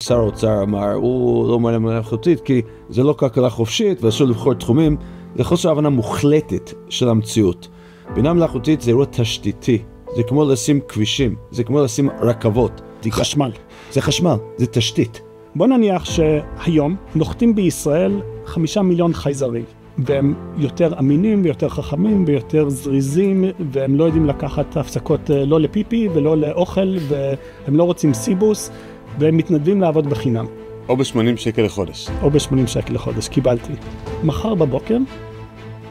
שר האוצר אמר, הוא לא מעניין מלאכותית, כי זה לא כלכלה חופשית, ואסור לבחור תחומים, זה חוסר הבנה מוחלטת של המציאות. בינה מלאכותית זה אירוע תשתיתי, זה כמו לשים כבישים, זה כמו לשים רכבות. חשמל. זה חשמל, זה תשתית. בוא נניח שהיום נוחתים בישראל 5 מיליון חייזרים, והם יותר אמינים ויותר חכמים ויותר זריזים, והם לא יודעים לקחת הפסקות לא לפיפי ולא לאוכל, והם לא רוצים סיבוס, והם מתנדבים לעבוד בחינם. או ב-80 שקל לחודש. או ב-80 שקל לחודש, קיבלתי. מחר בבוקר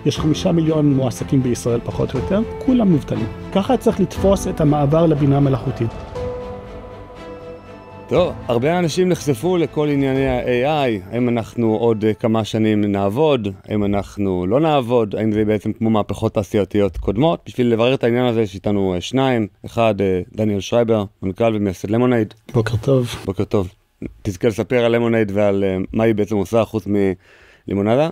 יש 5 מיליון מועסקים בישראל פחות או יותר, כולם מובטלים. ככה צריך לתפוס את המעבר לבינה מלאכותית. טוב, הרבה אנשים נחשפו לכל ענייני ה-AI, האם אנחנו עוד כמה שנים נעבוד, האם אנחנו לא נעבוד, האם זה בעצם כמו מהפכות תעשייתיות קודמות. בשביל לברר את העניין הזה יש איתנו שניים, אחד דניאל שרייבר, מנכ"ל ומייסד למונייד. בוקר טוב. בוקר טוב. תזכה לספר על למונייד ועל מה היא בעצם עושה חוץ מלימונדה.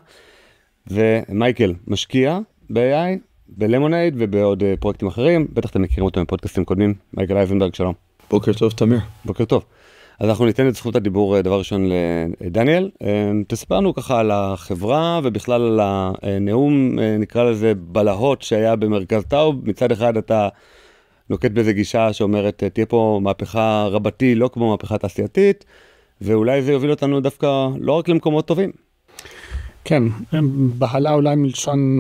ומייקל משקיע ב-AI, בלמונייד ובעוד פרויקטים אחרים, בטח אתם מכירים אותו מפודקאסטים קודמים. מייקל אייזנברג, שלום. בוקר טוב, תמיר. בוקר טוב. אז אנחנו ניתן את זכות הדיבור דבר ראשון לדניאל. תספרנו ככה על החברה ובכלל על הנאום, נקרא לזה בלהות שהיה במרכז טאוב. מצד אחד אתה נוקט באיזה גישה שאומרת תהיה פה מהפכה רבתי, לא כמו מהפכה תעשייתית, ואולי זה יוביל אותנו דווקא לא רק למקומות טובים. כן, בהלה אולי מלשון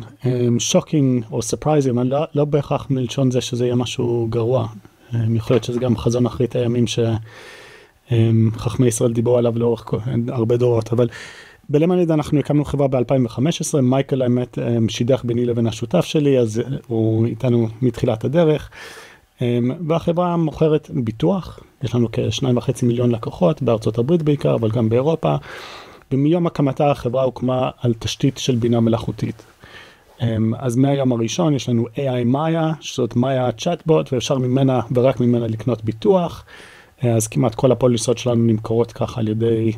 שוקינג או ספרייזים, לא בהכרח מלשון זה שזה יהיה משהו גרוע. יכול להיות שזה גם חזון אחרית הימים שחכמי ישראל דיברו עליו לאורך הרבה דורות, אבל בלמונייד אנחנו הקמנו חברה ב-2015, מייקל האמת שידך ביני לבין השותף שלי, אז הוא איתנו מתחילת הדרך, והחברה מוכרת ביטוח, יש לנו כ2.5 מיליון לקוחות, בארצות הברית בעיקר, אבל גם באירופה, ומיום הקמתה החברה הוקמה על תשתית של בינה מלאכותית. אז מהיום הראשון יש לנו AI מאיה, שזאת מאיה צ'אטבוט, ואפשר ממנה ורק ממנה לקנות ביטוח. אז כמעט כל הפוליסות שלנו נמכרות ככה על ידי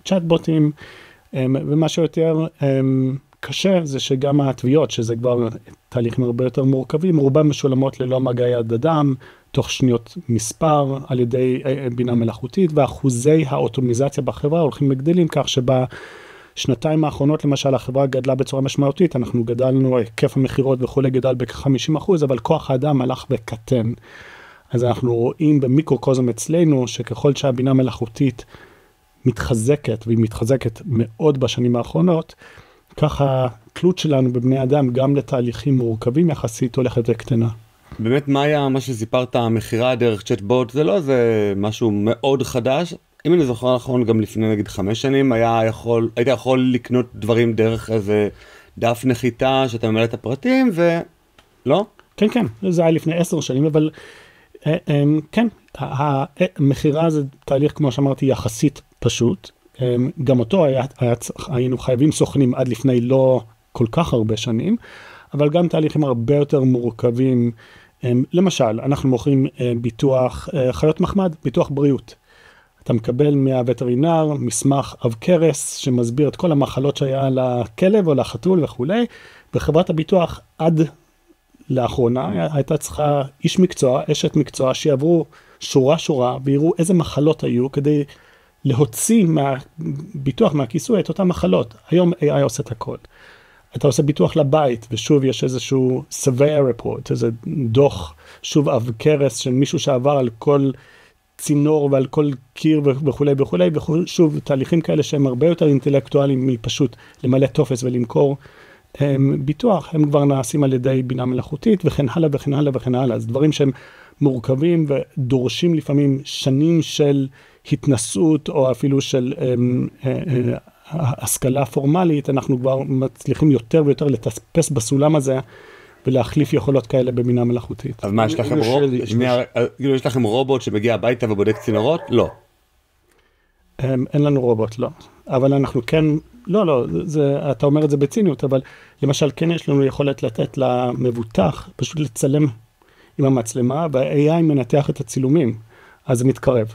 צ'אטבוטים. ומה שיותר קשה זה שגם התביעות, שזה כבר תהליכים הרבה יותר מורכבים, רובם משולמות ללא מגע יד אדם, תוך שניות מספר על ידי בינה מלאכותית, ואחוזי האוטומיזציה בחברה הולכים וגדלים כך שנתיים האחרונות למשל החברה גדלה בצורה משמעותית, אנחנו גדלנו, היקף המחירות וכולי גדל בכ-50%, אבל כוח האדם הלך וקטן. אז אנחנו רואים במיקרוקוזם אצלנו, שככל שהבינה מלאכותית מתחזקת, והיא מתחזקת מאוד בשנים האחרונות, ככה התלות שלנו בבני אדם, גם לתהליכים מורכבים יחסית, הולכת וקטנה. באמת מה היה, מה שסיפרת, המחירה דרך צ'אטבוט, זה לא איזה משהו מאוד חדש, אם אני זוכר נכון, גם לפני נגיד 5 שנים, היית יכול לקנות דברים דרך איזה דף נחיתה, שאתה ממלא את הפרטים, ולא? כן, כן, זה היה לפני 10 שנים, אבל כן, המחירה זה תהליך, כמו שאמרתי, יחסית פשוט. גם אותו היינו חייבים סוכנים עד לפני לא כל כך הרבה שנים, אבל גם תהליכים הרבה יותר מורכבים. למשל, אנחנו מוכרים ביטוח חיות מחמד, ביטוח בריאות. אתה מקבל מהווטרינר מסמך עב כרס שמסביר את כל המחלות שהיה לכלב או לחתול וכו'. בחברת הביטוח עד לאחרונה הייתה צריכה איש מקצוע, אשת מקצוע, שיעברו שורה ויראו איזה מחלות היו כדי להוציא מהביטוח, מהכיסוי את אותן מחלות. היום AI עושה את הכל. אתה עושה ביטוח לבית, ושוב יש איזשהו surveyor report, איזה דוח, שוב עב כרס של מישהו שעבר על כל צינור ועל כל קיר וכו', ושוב תהליכים כאלה שהם הרבה יותר אינטלקטואליים מפשוט למלא טופס ולמכור ביטוח, הם כבר נעשים על ידי בינה מלאכותית וכן הלאה וכן הלאה וכן הלאה. אז דברים שהם מורכבים ודורשים לפעמים שנים של התנסות או אפילו של השכלה פורמלית, אנחנו כבר מצליחים יותר ויותר לטפס בסולם הזה ולהחליף יכולות כאלה בבינה מלאכותית. אז מה, יש לכם רובוט שמגיע הביתה ובודק צינורות? לא. אין לנו רובוט, לא. אבל אנחנו כן, לא, אתה אומר את זה בציניות, אבל למשל כן יש לנו יכולת לתת למבוטח, פשוט לצלם עם המצלמה, וה-AI מנתח את הצילומים, אז זה מתקרב.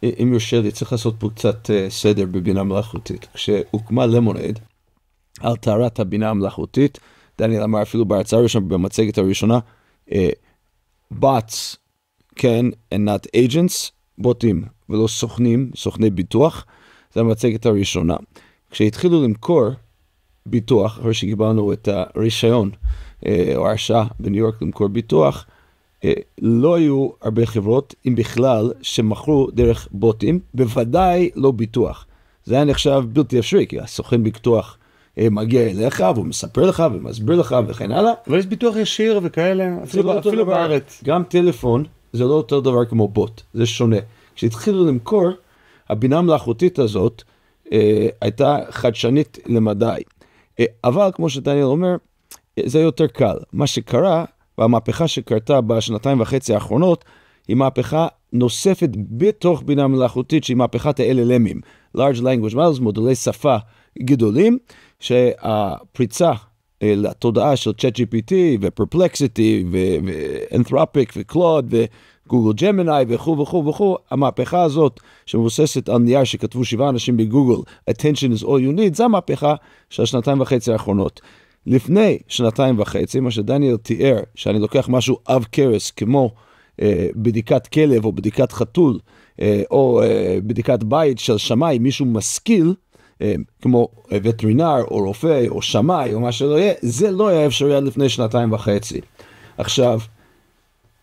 אם יושב לי, צריך לעשות פה קצת סדר בבינה מלאכותית. כשהוקמה למונייד, על טהרת הבינה המלאכותית, דניאל אמר אפילו בהרצאה הראשונה, במצגת הראשונה, bots, כן, and not agents, בוטים, ולא סוכנים, סוכני ביטוח. זו המצגת הראשונה. כשהתחילו למכור ביטוח, אחרי שקיבלנו את הרישיון או הרשאה בניו יורק למכור ביטוח, לא היו הרבה חברות, אם בכלל, שמכרו דרך בוטים, בוודאי לא ביטוח. זה היה נחשב בלתי אפשרי, כי הסוכן ביטוח מגיע אליך, והוא מספר לך ומסביר לך וכן הלאה. אבל יש ביטוח ישיר וכאלה, אפילו בארץ. גם טלפון, זה לא אותו דבר כמו בוט, זה שונה. כשהתחילו למכור, הבינה המלאכותית הזאת הייתה חדשנית למדי. אבל כמו שדניאל אומר, זה יותר קל. מה שקרה, והמהפכה שקרתה בשנתיים וחצי האחרונות, היא מהפכה נוספת בתוך בינה מלאכותית, שהיא מהפכת ה-LLM'ים, Large Language Models, מודלי שפה גדולים, שהפריצה לתודעה של ChatGPT ו-Perplexity ו-Anthropic ו-Claude וגוגל ג'מיני וכו' וכו' וכו', המהפכה הזאת שמבוססת על נייר שכתבו 7 אנשים בגוגל, Attention is all you need, זה המהפכה של השנתיים וחצי האחרונות. לפני שנתיים וחצי, מה שדניאל תיאר, שאני לוקח משהו אב קרס, כמו בדיקת כלב או בדיקת חתול, או בדיקת בית של שמאי, מישהו משכיל, כמו וטרינר או רופא או שמאי או מה שלא יהיה, זה לא היה אפשרי עד לפני שנתיים וחצי. עכשיו,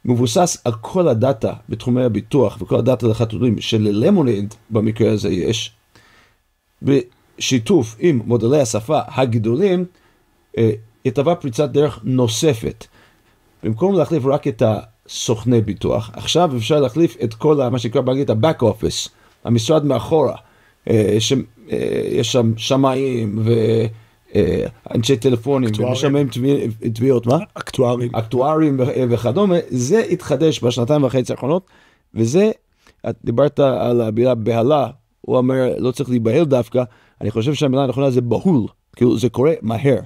מבוסס על כל הדאטה בתחומי הביטוח וכל הדאטה לחתולים שללמונייד במקרה הזה יש, בשיתוף עם מודלי השפה הגדולים, יתבע פריצת דרך נוספת. במקום להחליף רק את הסוכני ביטוח, עכשיו אפשר להחליף את כל מה שנקרא באנגלית ה-back office, המשרד מאחורה, יש שם שמאים ואנשי טלפונים ומשמעים תביעות, מה? אקטוארים וכדומה. זה התחדש בשנתיים וחצי האחרונות, וזה, את דיברת על המילה בהלה, הוא אומר לא צריך להיבהל דווקא, אני חושב שהמילה הנכונה זה בהול, כאילו זה קורה מהר,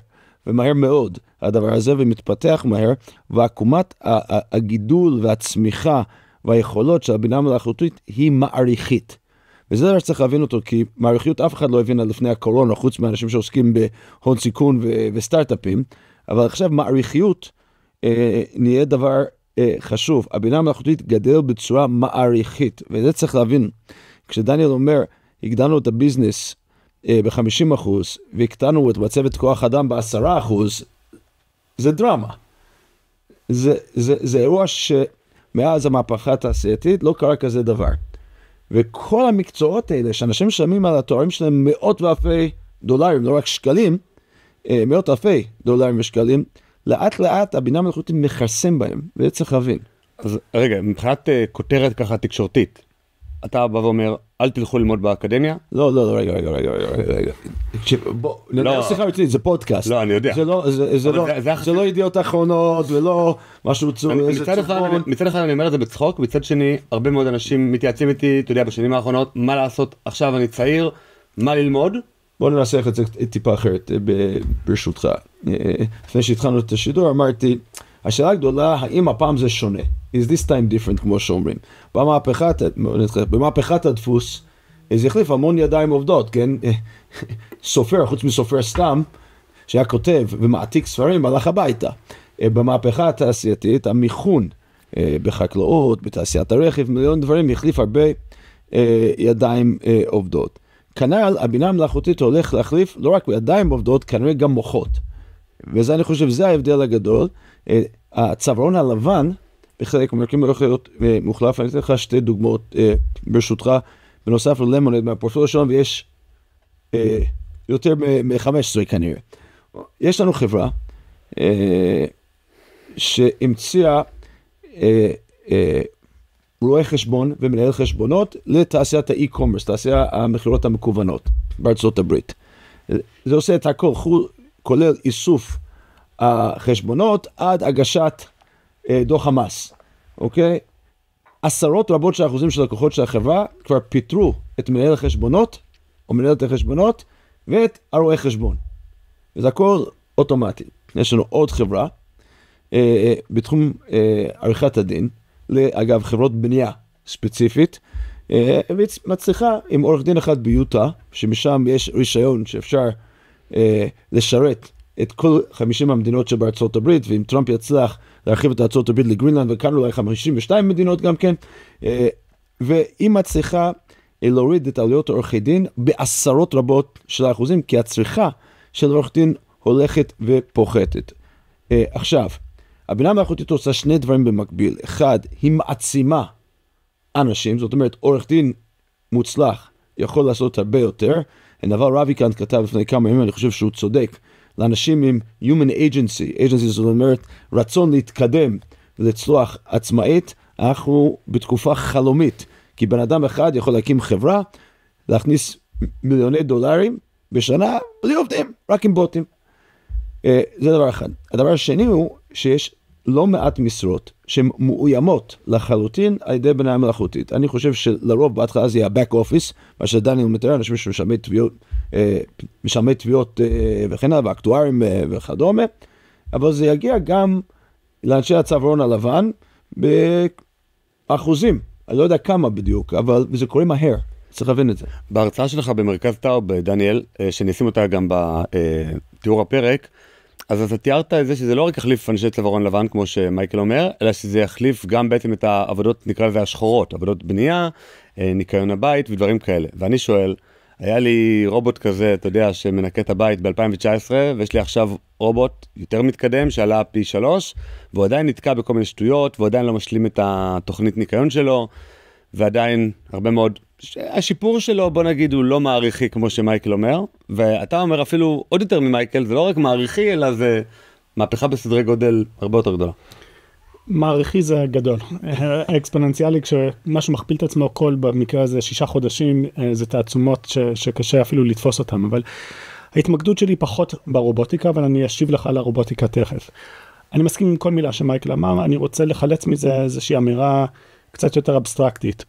ומהר מאוד הדבר הזה, ומתפתח מהר, ועקומת הגידול והצמיחה והיכולות של הבינה המלאכותית היא מעריכית. וזה דבר שצריך להבין אותו, כי מעריכיות אף אחד לא הבינה לפני הקורונה, חוץ מאנשים שעוסקים בהון סיכון וסטארט-אפים, אבל עכשיו מעריכיות נהיה דבר חשוב. הבינה המלאכותית גדל בצורה מעריכית, וזה צריך להבין. כשדניאל אומר, הגדלנו את הביזנס ב-50%, והקטנו את מצבת כוח אדם ב-10%, זה דרמה. זה אירוע שמאז המהפכה התעשייתית לא קרה כזה דבר. וכל המקצועות האלה, שאנשים משלמים על התוארים שלהם מאות ואלפי דולרים, לא רק שקלים, מאות אלפי דולרים ושקלים, לאט לאט הבינה המלאכותית מכרסם בהם, וזה צריך להבין. אז רגע, מבחינת כותרת ככה תקשורתית, אתה בא ואומר, אל תלכו ללמוד באקדמיה? לא, רגע. בוא, נדבר שיחה רצינית, זה פודקאסט. לא, אני יודע. זה לא ידיעות אחרונות, ולא משהו מצד אחד אני אומר את זה בצחוק, מצד שני, הרבה מאוד אנשים מתייעצים איתי, אתה יודע, בשנים האחרונות, מה לעשות, עכשיו אני צעיר, מה ללמוד? בוא ננסח את זה טיפה אחרת, ברשותך. לפני שהתחלנו את השידור, אמרתי, השאלה הגדולה, האם הפעם זה שונה? Is this time different, כמו שאומרים. במהפכת הדפוס, זה החליף המון ידיים עובדות, כן? סופר, חוץ מסופר סתם, שהיה כותב ומעתיק ספרים, הלך הביתה. במהפכה התעשייתית, המיכון בחקלאות, בתעשיית הרכב, מיליון דברים, החליף הרבה ידיים עובדות. כנ"ל, הבינה המלאכותית הולך להחליף לא רק ידיים עובדות, כנראה גם מוחות. וזה אני חושב, זה ההבדל הגדול. הצווארון הלבן, בחלק מהמקרים הולך להיות מוחלף. אני אתן לך שתי דוגמאות ברשותך, בנוסף ללמונייד מהפורטפוליו שלנו, ויש יותר מ-15 כנראה. יש לנו חברה שהמציאה רואה חשבון ומנהל חשבונות לתעשיית האי-קומרס, תעשיית המחירות המקוונות בארצות הברית. זה עושה את הכל, כולל איסוף החשבונות עד הגשת דוח המס, אוקיי? עשרות רבות של אחוזים של לקוחות של החברה כבר פיתרו את מנהל החשבונות או מנהלת החשבונות ואת הרואה חשבון. וזה הכל אוטומטי. יש לנו עוד חברה בתחום עריכת הדין, אגב חברות בנייה ספציפית, ומצליחה עם עורך דין אחד ביוטה, שמשם יש רישיון שאפשר לשרת את כל 50 המדינות שבארצות הברית, ואם טראמפ יצליח להרחיב את ארצות הברית לגרינלנד, וכאן אולי 52 מדינות גם כן, והיא מצליחה להוריד את עלויות עורכי דין בעשרות רבות של האחוזים, כי הצריכה של עורך דין הולכת ופוחתת. עכשיו, הבינה המלאכותית עושה שני דברים במקביל. אחד, היא מעצימה אנשים, זאת אומרת, עורך דין מוצלח יכול לעשות הרבה יותר. נבל רביקנט כתב לפני כמה ימים, אני חושב שהוא צודק, לאנשים עם human agency, זאת אומרת, רצון להתקדם ולצלוח עצמאית, אנחנו בתקופה חלומית, כי בן אדם אחד יכול להקים חברה, להכניס מיליוני דולרים בשנה, בלי עובדים, רק עם בוטים. זה דבר אחד. הדבר השני הוא שיש לא מעט משרות שהן מאוימות לחלוטין על ידי בינה מלאכותית. אני חושב שלרוב בהתחלה זה יהיה back office, מה שדניאל מתאר, אנשים שמשלמי תביעות וכן הלאה, ואקטוארים וכדומה, אבל זה יגיע גם לאנשי הצווארון הלבן באחוזים. אני לא יודע כמה בדיוק, אבל זה קורה מהר. צריך להבין את זה. בהרצאה שלך במרכז טאוב, דניאל, שנשים אותה גם בתיאור הפרק, אז אתה תיארת את זה שזה לא רק יחליף אנשי צווארון לבן, כמו שמייקל אומר, אלא שזה יחליף גם בעצם את העבודות, נקרא לזה השחורות, עבודות בנייה, ניקיון הבית ודברים כאלה. ואני שואל, היה לי רובוט כזה, אתה יודע, שמנקה את הבית ב-2019, ויש לי עכשיו רובוט יותר מתקדם, שעלה פי 3, והוא עדיין נתקע בכל מיני שטויות, והוא עדיין לא משלים את התוכנית ניקיון שלו, ועדיין הרבה מאוד, השיפור שלו, בוא נגיד, הוא לא מעריכי, כמו שמייקל אומר, ואתה אומר אפילו עוד יותר ממייקל, זה לא רק מעריכי, אלא זה מהפכה בסדרי גודל הרבה יותר גדולה. מעריכי זה גדול. אקספוננציאלי, כשמשהו מכפיל את עצמו כל במקרה הזה 6 חודשים, זה תעצומות שקשה אפילו לתפוס אותם, אבל ההתמקדות שלי פחות ברובוטיקה, אבל אני אשיב לך על הרובוטיקה תכף. אני מסכים עם כל מילה שמייקל אמר, אני רוצה לחלץ מזה איזושהי אמירה קצת יותר אבסטרקטית.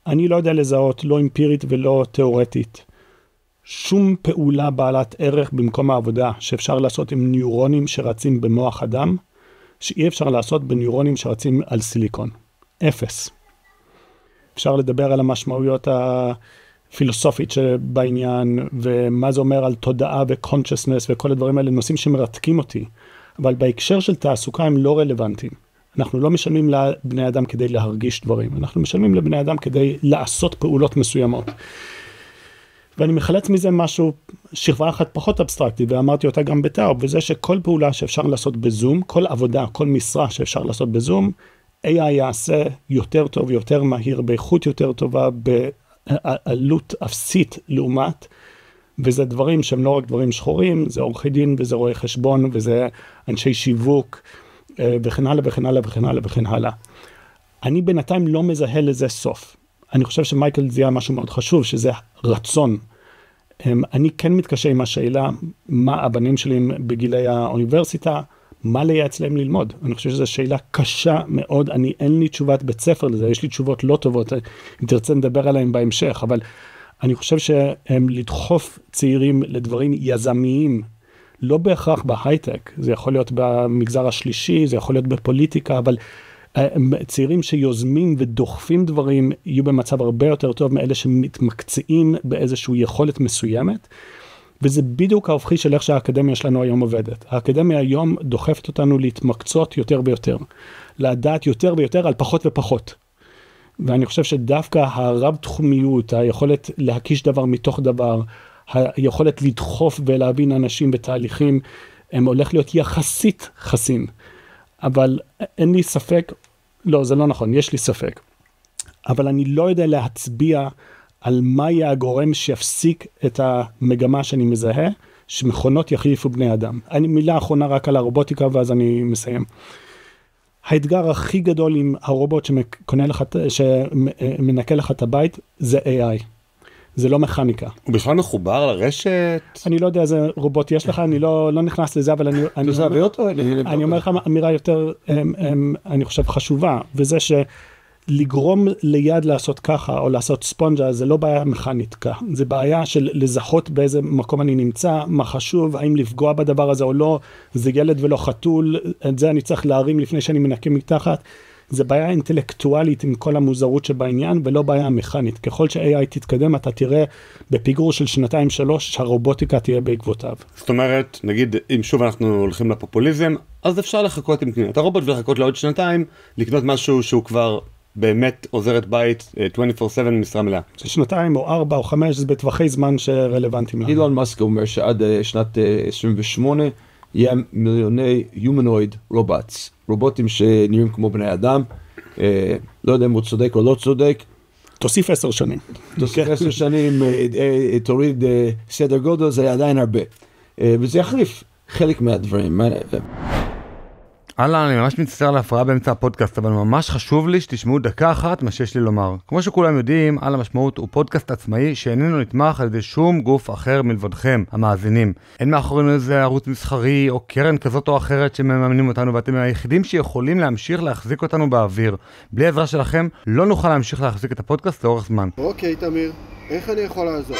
אני לא יודע לזהות, לא אמפירית ולא תיאורטית, שום פעולה בעלת ערך במקום העבודה שאפשר לעשות עם ניורונים שרצים במוח אדם, שאי אפשר לעשות בניורונים שרצים על סיליקון. 0. אפשר לדבר על המשמעויות הפילוסופית שבעניין, ומה זה אומר על תודעה ו-consciousness וכל הדברים האלה, נושאים שמרתקים אותי, אבל בהקשר של תעסוקה הם לא רלוונטיים. אנחנו לא משלמים לבני אדם כדי להרגיש דברים, אנחנו משלמים לבני אדם כדי לעשות פעולות מסוימות. ואני מחלץ מזה משהו, שכבה אחת פחות אבסטרקטית, ואמרתי אותה גם בטאוב, וזה שכל פעולה שאפשר לעשות בזום, כל עבודה, כל משרה שאפשר לעשות בזום, AI יעשה יותר טוב, יותר מהיר, באיכות יותר טובה, בעלות אפסית לעומת, וזה דברים שהם לא רק דברים שחורים, זה עורכי דין, וזה רואי חשבון, וזה אנשי שיווק, וכן הלאה וכן הלאה וכן הלאה וכן הלאה. אני בינתיים לא מזהה לזה סוף. אני חושב שמייקל זיהה משהו מאוד חשוב, שזה רצון. אני כן מתקשה עם השאלה, מה הבנים שלי בגילי האוניברסיטה, מה לייעץ להם ללמוד. אני חושב שזו שאלה קשה מאוד, אין לי תשובת בית ספר לזה, יש לי תשובות לא טובות, אם תרצה נדבר עליהם בהמשך, אבל אני חושב שהם לדחוף צעירים לדברים יזמיים, לא בהכרח בהייטק, זה יכול להיות במגזר השלישי, זה יכול להיות בפוליטיקה, אבל צעירים שיוזמים ודוחפים דברים, יהיו במצב הרבה יותר טוב מאלה שמתמקצעים באיזושהי יכולת מסוימת, וזה בדיוק ההופכי של איך שהאקדמיה שלנו היום עובדת. האקדמיה היום דוחפת אותנו להתמקצות יותר ויותר, לדעת יותר ויותר על פחות ופחות. ואני חושב שדווקא הרב תחומיות, היכולת להקיש דבר מתוך דבר, היכולת לדחוף ולהבין אנשים בתהליכים, הם הולך להיות יחסית חסין. אבל אין לי ספק, לא, זה לא נכון, יש לי ספק. אבל אני לא יודע להצביע על מה יהיה הגורם שיפסיק את המגמה שאני מזהה, שמכונות יחליפו בני אדם. מילה אחרונה רק על הרובוטיקה, ואז אני מסיים. האתגר הכי גדול עם הרובוט שמנקה לך את הבית, זה AI. זה לא מכניקה. הוא בכלל מחובר לרשת? אני לא יודע איזה רובוט יש לך, אני לא נכנס לזה, אבל אני אומר לך אמירה יותר, אני חושב חשובה, וזה שלגרום ליד לעשות ככה, או לעשות ספונג'ה, זה לא בעיה מכנית ככה, זה בעיה של לזהות באיזה מקום אני נמצא, מה חשוב, האם לפגוע בדבר הזה או לא, זה ילד ולא חתול, את זה אני צריך להרים לפני שאני מנקה מתחת, זה בעיה אינטלקטואלית עם כל המוזרות שבעניין, ולא בעיה מכנית. ככל ש-AI תתקדם, אתה תראה בפיגור של 2-3, שהרובוטיקה תהיה בעקבותיו. זאת אומרת, נגיד, אם שוב אנחנו הולכים לפופוליזם, אז אפשר לחכות עם קניית הרובוט ולחכות לעוד 2 לקנות משהו שהוא כבר באמת עוזרת בית 24/7 משרה מלאה. זה 2 או 4 או 5, זה בטווחי זמן שרלוונטיים. אילון מאסק אומר שעד שנת 28 יהיה מיליוני humanoid robots, רובוטים שנראים כמו בני אדם, לא יודע אם הוא צודק או לא צודק. תוסיף 10 שנים. תוסיף 10 שנים, תוריד סדר גודל, זה עדיין הרבה. וזה יחליף חלק מהדברים. אהלן, אני ממש מצטער על ההפרעה באמצע הפודקאסט, אבל ממש חשוב לי שתשמעו דקה אחת מה שיש לי לומר. כמו שכולם יודעים, על המשמעות הוא פודקאסט עצמאי שאיננו נתמך על ידי שום גוף אחר מלבדכם, המאזינים. אין מאחורינו איזה ערוץ מסחרי או קרן כזאת או אחרת שמממנים אותנו, ואתם היחידים שיכולים להמשיך להחזיק אותנו באוויר. בלי עזרה שלכם לא נוכל להמשיך להחזיק את הפודקאסט לאורך זמן. אוקיי, תמיר, איך אני יכול לעזור?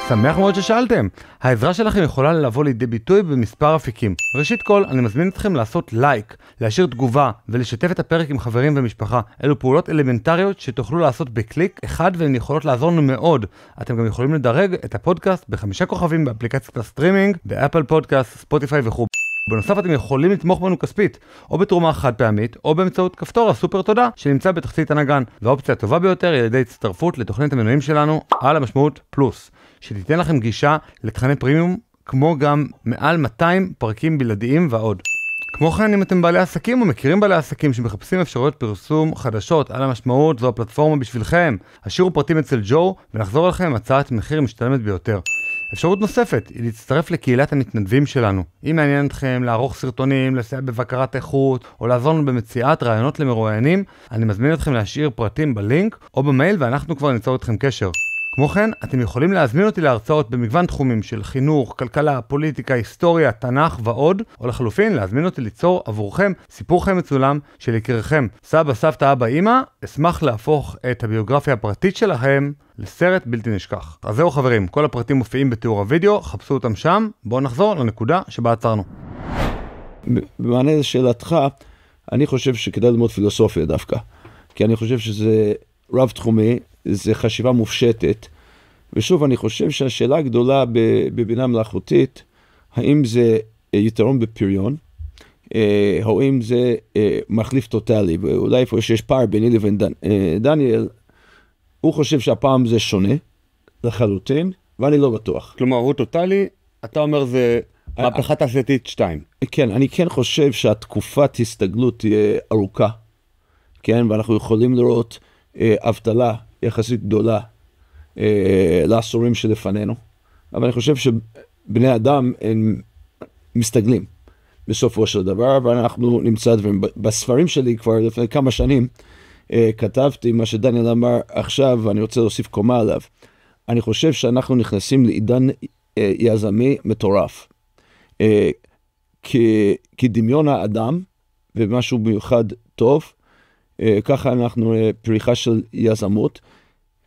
שמח מאוד ששאלתם. העזרה שלכם יכולה לבוא לידי ביטוי במספר אפיקים. ראשית כל, אני מזמין אתכם לעשות לייק, להשאיר תגובה ולשתף את הפרק עם חברים ומשפחה. אלו פעולות אלמנטריות שתוכלו לעשות בקליק אחד והן יכולות לעזור לנו מאוד. אתם גם יכולים לדרג את הפודקאסט ב5 כוכבים באפליקציית הסטרימינג, באפל פודקאסט, ספוטיפיי וכו'. בנוסף אתם יכולים לתמוך בנו כספית, או בתרומה חד פעמית, או באמצעות כפתור הסופר תודה שנמצא בתחתית הנגן. והאופציה הטובה ביותר היא על ידי הצטרפות לתוכנית המנויים שלנו על המשמעות פלוס, שתיתן לכם גישה לתכני פרימיום, כמו גם מעל 200 פרקים בלעדיים ועוד. כמו כן, אם אתם בעלי עסקים או מכירים בעלי עסקים שמחפשים אפשרויות פרסום חדשות על המשמעות, זו הפלטפורמה בשבילכם. השאירו פרטים אצל ג'ו ונחזור לכם עם הצעת מחיר משתלמת ביותר. אפשרות נוספת היא להצטרף לקהילת המתנדבים שלנו. אם מעניין אתכם לערוך סרטונים, לסייע בבקרת איכות, או לעזור לנו במציאת רעיונות למרואיינים, אני מזמין אתכם להשאיר פרטים בלינק או במייל ואנחנו כבר ניצור אתכם קשר. כמו כן, אתם יכולים להזמין אותי להרצאות במגוון תחומים של חינוך, כלכלה, פוליטיקה, היסטוריה, תנ"ך ועוד, או לחלופין להזמין אותי ליצור עבורכם סיפור חיים מצולם של יקיריכם. סבא, סבתא, אבא, אמא, אשמח להפוך את הביוגרפיה הפרטית שלהם לסרט בלתי נשכח. אז זהו חברים, כל הפרטים מופיעים בתיאור הוידאו, חפשו אותם שם, בואו נחזור לנקודה שבה עצרנו. במענה לשאלתך, אני חושב שכדאי ללמוד פילוסופיה דווקא, כי אני חושב שזה רב תחומי, זה חשיבה מופשטת, ושוב אני חושב שהשאלה הגדולה בבינה מלאכותית, האם זה יתרון בפריון, או אם זה מחליף טוטלי, ואולי איפה שיש פער ביני לבין דניאל, הוא חושב שהפעם זה שונה לחלוטין, ואני לא בטוח. כלומר, הוא טוטלי, אתה אומר זה מהפכה תעשייתית 2. כן, אני כן חושב שהתקופת הסתגלות תהיה ארוכה, כן, ואנחנו יכולים לראות אבטלה יחסית גדולה לעשורים שלפנינו, אבל אני חושב שבני אדם הם מסתגלים בסופו של דבר, ואנחנו נמצא דברים. בספרים שלי כבר לפני כמה שנים כתבתי מה שדניאל אמר עכשיו, ואני רוצה להוסיף קומה עליו. אני חושב שאנחנו נכנסים לעידן יזמי מטורף. כדמיון האדם, ומשהו מיוחד טוב, ככה אנחנו פריחה של יזמות,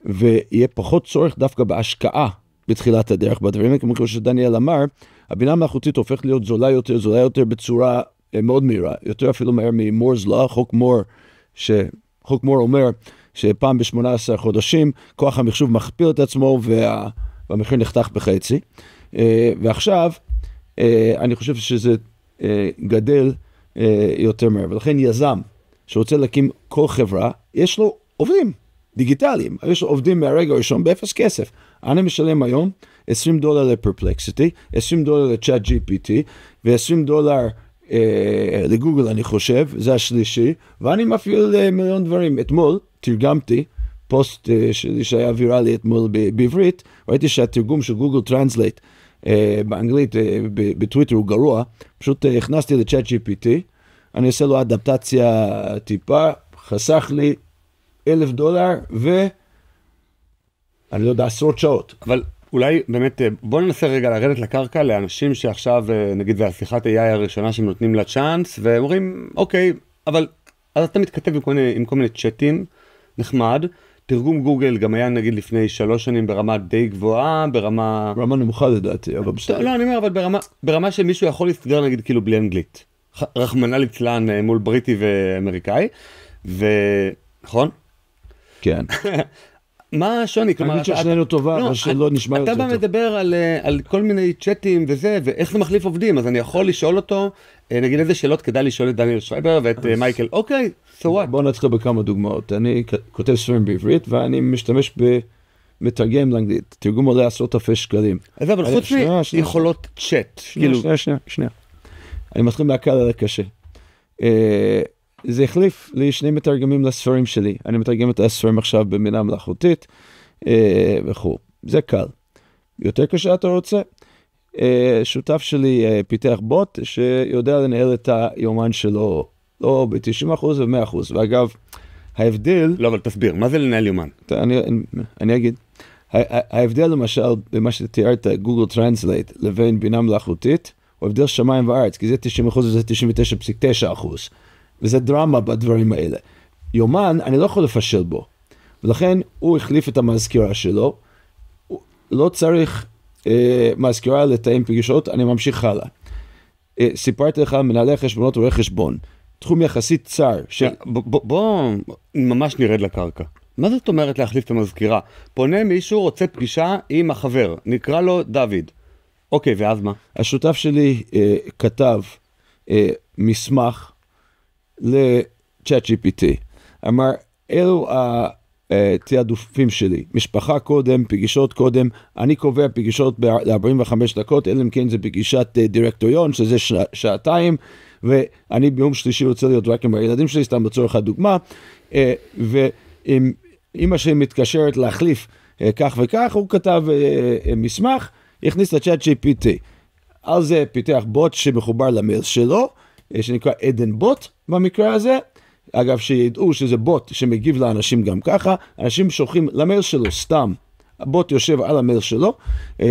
ויהיה פחות צורך דווקא בהשקעה בתחילת הדרך בדברים, כמו שדניאל אמר, הבינה המלאכותית הופכת להיות זולה יותר בצורה מאוד מהירה, יותר אפילו מהר ממורס לא, חוק מור אומר שפעם ב-18 חודשים כוח המחשוב מכפיל את עצמו והמחיר נחתך בחצי, ועכשיו אני חושב שזה גדל יותר מהר, ולכן יזם שרוצה להקים כל חברה, יש לו עובדים דיגיטליים, יש לו עובדים מהרגע הראשון באפס כסף. אני משלם היום $20 לפרפלקסיטי, $20 לצ'אט GPT, ו$20 לגוגל אני חושב, זה השלישי, ואני מפעיל מיליון דברים. אתמול תרגמתי פוסט שלי שהיה ויראלי אתמול בעברית, ראיתי שהתרגום של גוגל טרנסלייט באנגלית בטוויטר הוא גרוע, פשוט הכנסתי לצ'אט GPT, אני אעשה לו אדפטציה טיפה, חסך לי $1,000 ואני לא יודע, 10 שעות. אבל אולי באמת בוא ננסה רגע לרדת לקרקע לאנשים שעכשיו נגיד זה השיחת AI הראשונה שהם נותנים לה צ'אנס ואומרים אוקיי, אבל אז אתה מתכתב עם כל מיני צ'אטים, נחמד, תרגום גוגל גם היה נגיד לפני 3 שנים ברמה די גבוהה, ברמה נמוכה לדעתי, אבל בסדר. לא, אני אומר, אבל ברמה שמישהו יכול להסתדר נגיד כאילו בלי אנגלית. רחמנא ליצלן מול בריטי ואמריקאי, נכון? כן. מה השוני? אני חושב ששנינו טובה, אבל שלא נשמע יותר טוב. אתה מדבר על כל מיני צ'אטים וזה, ואיך זה מחליף עובדים, אז אני יכול לשאול אותו, נגיד איזה שאלות כדאי לשאול את דניאל שרייבר ואת מייקל, אוקיי, so what? בואו נתחיל בכמה דוגמאות. אני כותב ספרים בעברית, ואני משתמש במתרגם לאנגלית. תרגום עולה $10,000. אז אבל חוץ מיכולות צ'אט, כאילו... שנייה. אני מתחיל מהקל על הקשה. זה החליף לי 2 מתרגמים לספרים שלי. אני מתרגם את הספרים עכשיו בבינה מלאכותית וכו'. זה קל. יותר קשה אתה רוצה? שותף שלי פיתח בוט שיודע לנהל את היומן שלו, לא ב-90% ו-100%. ואגב, ההבדל... לא, אבל תסביר, מה זה לנהל יומן? אני אגיד. ההבדל למשל במה שתיארת, גוגל טרנסלייט, לבין בינה מלאכותית, הוא הבדל שמיים וארץ, כי זה 90% וזה 99.9%. וזה דרמה בדברים האלה. יומן, אני לא יכול לפשל בו. ולכן הוא החליף את המזכירה שלו. לא צריך מזכירה לתאם פגישות, אני ממשיך הלאה. סיפרתי לך מנהלי חשבונות ורואי חשבון. תחום יחסית צר. בוא ממש נרד לקרקע. מה זאת אומרת להחליף את המזכירה? פונה מישהו רוצה פגישה עם החבר, נקרא לו דוד. אוקיי, ואז מה? השותף שלי כתב מסמך ל-ChatGPT. אמר, אלו התעדופים שלי. משפחה קודם, פגישות קודם. אני קובע פגישות ל-45 דקות, אלא אם כן זה פגישת דירקטוריון, שזה שעתיים, ואני ביום שלישי רוצה להיות רק עם הילדים שלי, סתם לצורך הדוגמה, ואם אמא שלי מתקשרת להחליף כך וכך, הוא כתב מסמך, הכניס לצ'אט GPT. על זה פיתח בוט שמחובר למייל שלו, שנקרא עדן בוט במקרה הזה. אגב, שידעו שזה בוט שמגיב לאנשים גם ככה, אנשים שולחים למייל שלו סתם, הבוט יושב על המייל שלו,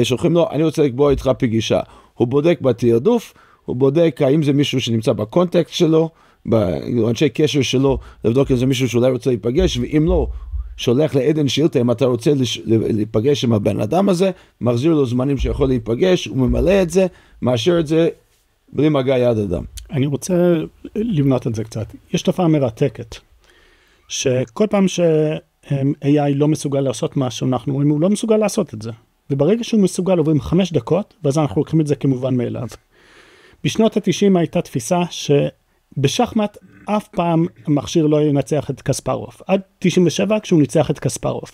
שולחים לו, אני רוצה לקבוע איתך פגישה. הוא בודק בתעדוף, הוא בודק האם זה מישהו שנמצא בקונטקסט שלו, באנשי קשר שלו, לבדוק אם זה מישהו שאולי רוצה להיפגש, ואם לא, שולח לעדן שאילתה, אם אתה רוצה להיפגש עם הבן אדם הזה, מחזיר לו זמנים שיכול להיפגש, הוא ממלא את זה, מאשר את זה, בלי מגע יד אדם. אני רוצה לבנות את זה קצת. יש תופעה מרתקת, שכל פעם ש-AI לא מסוגל לעשות משהו, אנחנו אומרים, הוא לא מסוגל לעשות את זה. וברגע שהוא מסוגל, עוברים 5 דקות, ואז אנחנו לוקחים את זה כמובן מאליו. בשנות ה-90 הייתה תפיסה שבשחמט אף פעם המכשיר לא ינצח את קספרוב. עד 97 כשהוא ניצח את קספרוב.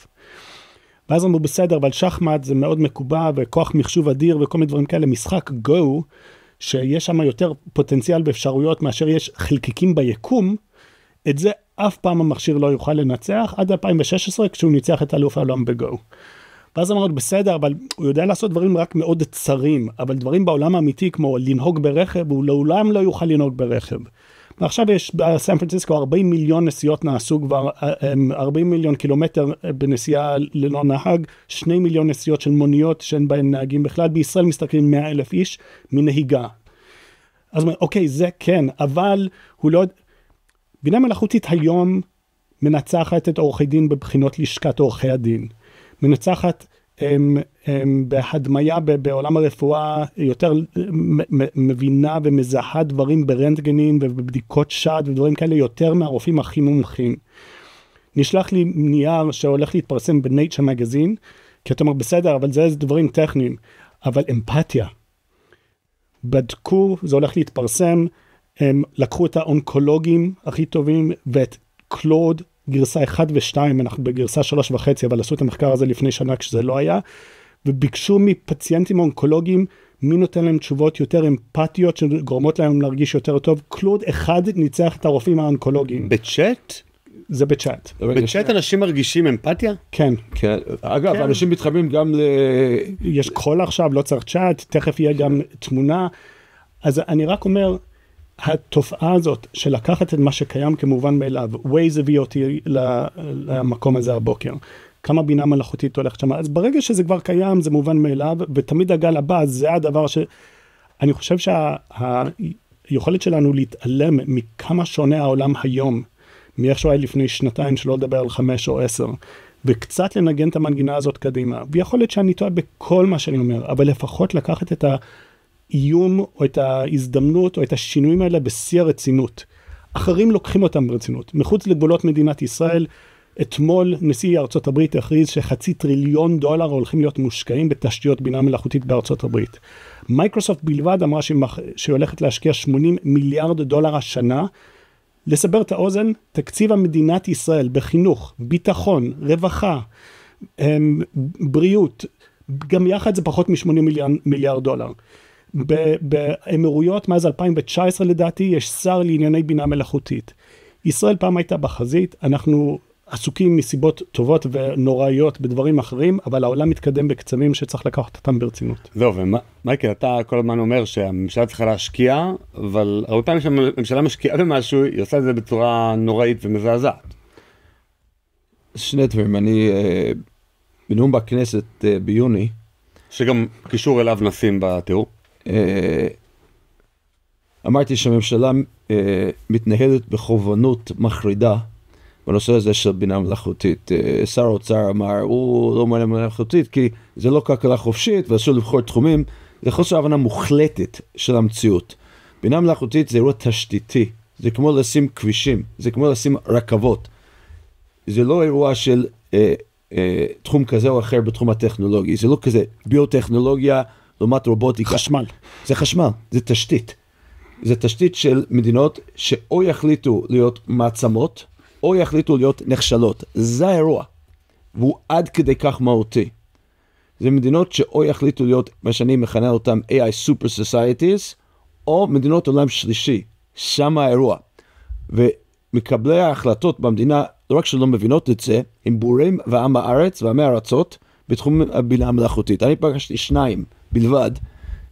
ואז אמרו בסדר, אבל שחמט זה מאוד מקובע, וכוח מחשוב אדיר וכל מיני דברים כאלה. משחק גו, שיש שם יותר פוטנציאל באפשרויות מאשר יש חלקיקים ביקום, את זה אף פעם המכשיר לא יוכל לנצח, עד 2016 כשהוא ניצח את אלוף העולם בגו. ואז אמרו, בסדר, אבל הוא יודע לעשות דברים רק מאוד צרים, אבל דברים בעולם האמיתי כמו לנהוג ברכב, הוא לעולם לא יוכל לנהוג ברכב. ועכשיו יש בסן פרנסיסקו 40 מיליון נסיעות נעשו כבר, 40 מיליון קילומטר בנסיעה ללא נהג, 2 מיליון נסיעות של מוניות שאין בהן נהגים בכלל, בישראל מסתכלים 100,000 איש מנהיגה. אז אוקיי, זה כן, אבל הוא לא... בינה מלאכותית היום מנצחת את עורכי דין בבחינות לשכת עורכי הדין. מנצחת בהדמיה בעולם הרפואה יותר מבינה ומזהה דברים ברנטגנים ובבדיקות שד ודברים כאלה יותר מהרופאים הכי מומחים. נשלח לי נייר שהולך להתפרסם ב-Nature Magazine, כי אתה אומר בסדר, אבל זה דברים טכניים, אבל אמפתיה. בדקו, זה הולך להתפרסם, הם לקחו את האונקולוגים הכי טובים ואת קלוד, גרסה 1 ו-2, אנחנו בגרסה 3.5, אבל עשו את המחקר הזה לפני שנה כשזה לא היה, וביקשו מפציינטים אונקולוגיים, מי נותן להם תשובות יותר אמפתיות, שגורמות להם להרגיש יותר טוב. קלוד 1 ניצח את הרופאים האונקולוגיים. בצ'אט? זה בצ'אט. בצ'אט אנשים מרגישים אמפתיה? כן. אגב, אנשים מתחברים גם יש קול עכשיו, לא צריך צ'אט, תכף יהיה גם תמונה. אז אני רק אומר, התופעה הזאת של לקחת את מה שקיים כמובן מאליו, Waze הביא אותי למקום הזה הבוקר, כמה בינה מלאכותית הולכת שם, אז ברגע שזה כבר קיים זה מובן מאליו, ותמיד הגל הבא זה הדבר שאני חושב שהיכולת שלנו להתעלם מכמה שונה העולם היום, מאיך שהוא היה לפני 2 שלא לדבר על 5 או 10, וקצת לנגן את המנגינה הזאת קדימה, ויכול להיות שאני טועה בכל מה שאני אומר, אבל לפחות לקחת את איום או את ההזדמנות או את השינויים האלה בשיא הרצינות. אחרים לוקחים אותם ברצינות. מחוץ לגבולות מדינת ישראל, אתמול נשיא ארצות הברית הכריז ש$500 טריליון הולכים להיות מושקעים בתשתיות בינה מלאכותית בארצות הברית. מייקרוסופט בלבד אמרה שהיא הולכת להשקיע $80 מיליארד השנה. לסבר את האוזן, תקציב המדינת ישראל בחינוך, ביטחון, רווחה, בריאות, גם יחד זה פחות $80 מיליארד. באמירויות מאז 2019 לדעתי יש שר לענייני בינה מלאכותית. ישראל פעם הייתה בחזית, אנחנו עסוקים מסיבות טובות ונוראיות בדברים אחרים, אבל העולם מתקדם בקצבים שצריך לקחת אותם ברצינות. זהו, ומייקל, אתה כל הזמן אומר שהממשלה צריכה להשקיע, אבל הרבה פעמים שהממשלה משקיעה במשהו, היא עושה את זה בצורה נוראית ומזעזעת. שני דברים, אני בנאום בכנסת ביוני, שגם קישור אליו נשים בתיאור. אמרתי שהממשלה מתנהלת בחובנות מחרידה בנושא הזה של בינה מלאכותית. שר האוצר אמר, הוא לא מעוניין בינה מלאכותית כי זה לא כלכלה חופשית ואסור לבחור תחומים. זה חוסר הבנה מוחלטת של המציאות. בינה מלאכותית זה אירוע תשתיתי, זה כמו לשים כבישים, זה כמו לשים רכבות. זה לא אירוע של תחום כזה או אחר בתחום הטכנולוגי, זה לא כזה ביוטכנולוגיה לעומת רובוטיקה. חשמל. זה חשמל, זה תשתית. זה תשתית של מדינות שאו יחליטו להיות מעצמות, או יחליטו להיות נכשלות. זה האירוע. והוא עד כדי כך מהותי. זה מדינות שאו יחליטו להיות, מה שאני מכנה אותם AI Super Societies, או מדינות עולם שלישי. שם האירוע. ומקבלי ההחלטות במדינה, לא רק שלא מבינות את זה, הם בורים ועם הארץ ועמי הארצות בתחום הבינה המלאכותית. אני פגשתי 2 בלבד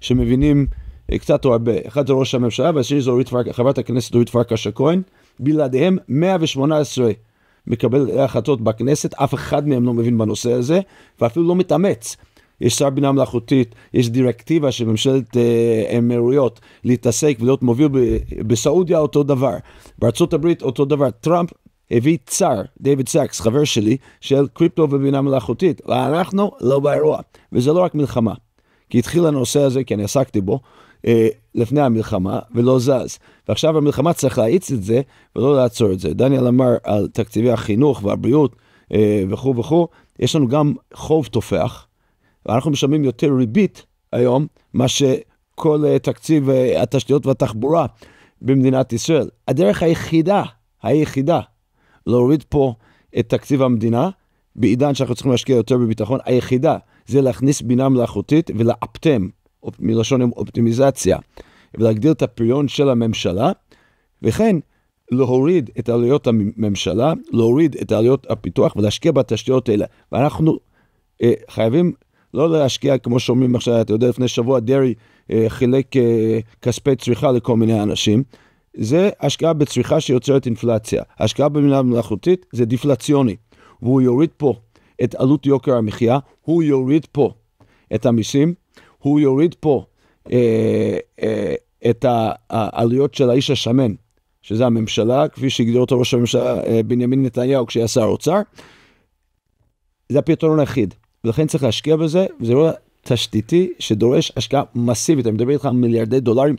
שמבינים קצת או הרבה. אחד זה ראש הממשלה, והשני זה חברת הכנסת אורית פרקש הכהן. בלעדיהם 118 מקבל החלטות בכנסת, אף אחד מהם לא מבין בנושא הזה, ואפילו לא מתאמץ. יש שר בינה מלאכותית, יש דירקטיבה של ממשלת האמירויות להתעסק ולהיות מוביל בסעודיה אותו דבר. בארצות הברית אותו דבר. טראמפ הביא צר, דיוויד סאקס, חבר שלי, של קריפטו ובינה מלאכותית, ואנחנו לא באירוע. וזה לא רק מלחמה, כי התחיל הנושא הזה, כי אני עסקתי בו, לפני המלחמה, ולא זז. ועכשיו המלחמה צריך להאיץ את זה, ולא לעצור את זה. דניאל אמר על תקציבי החינוך והבריאות, וכו' וכו'. יש לנו גם חוב תופח, ואנחנו משלמים יותר ריבית היום, מה שכל תקציב התשתיות והתחבורה במדינת ישראל. הדרך היחידה, להוריד פה את תקציב המדינה, בעידן שאנחנו צריכים להשקיע יותר בביטחון, היחידה זה להכניס בינה מלאכותית ולאפטם, מלשון אופטימיזציה, ולהגדיל את הפריון של הממשלה, וכן להוריד את עלויות הממשלה, להוריד את עלויות הפיתוח ולהשקיע בתשתיות האלה. ואנחנו חייבים לא להשקיע כמו שאומרים עכשיו, אתה יודע, לפני שבוע דרי חילק כספי צריכה לכל מיני אנשים. זה השקעה בצריכה שיוצרת אינפלציה. השקעה בבינה מלאכותית זה דיפלציוני, והוא יוריד פה את עלות יוקר המחיה, הוא יוריד פה את המיסים, הוא יוריד פה את העלויות של האיש השמן, שזה הממשלה, כפי שהגדיר אותו ראש הממשלה בנימין נתניהו כשהיה שר האוצר. זה הפתרון היחיד, ולכן צריך להשקיע בזה, וזה לא תשתיתי שדורש השקעה מסיבית. אני מדבר איתך על $1 מיליארד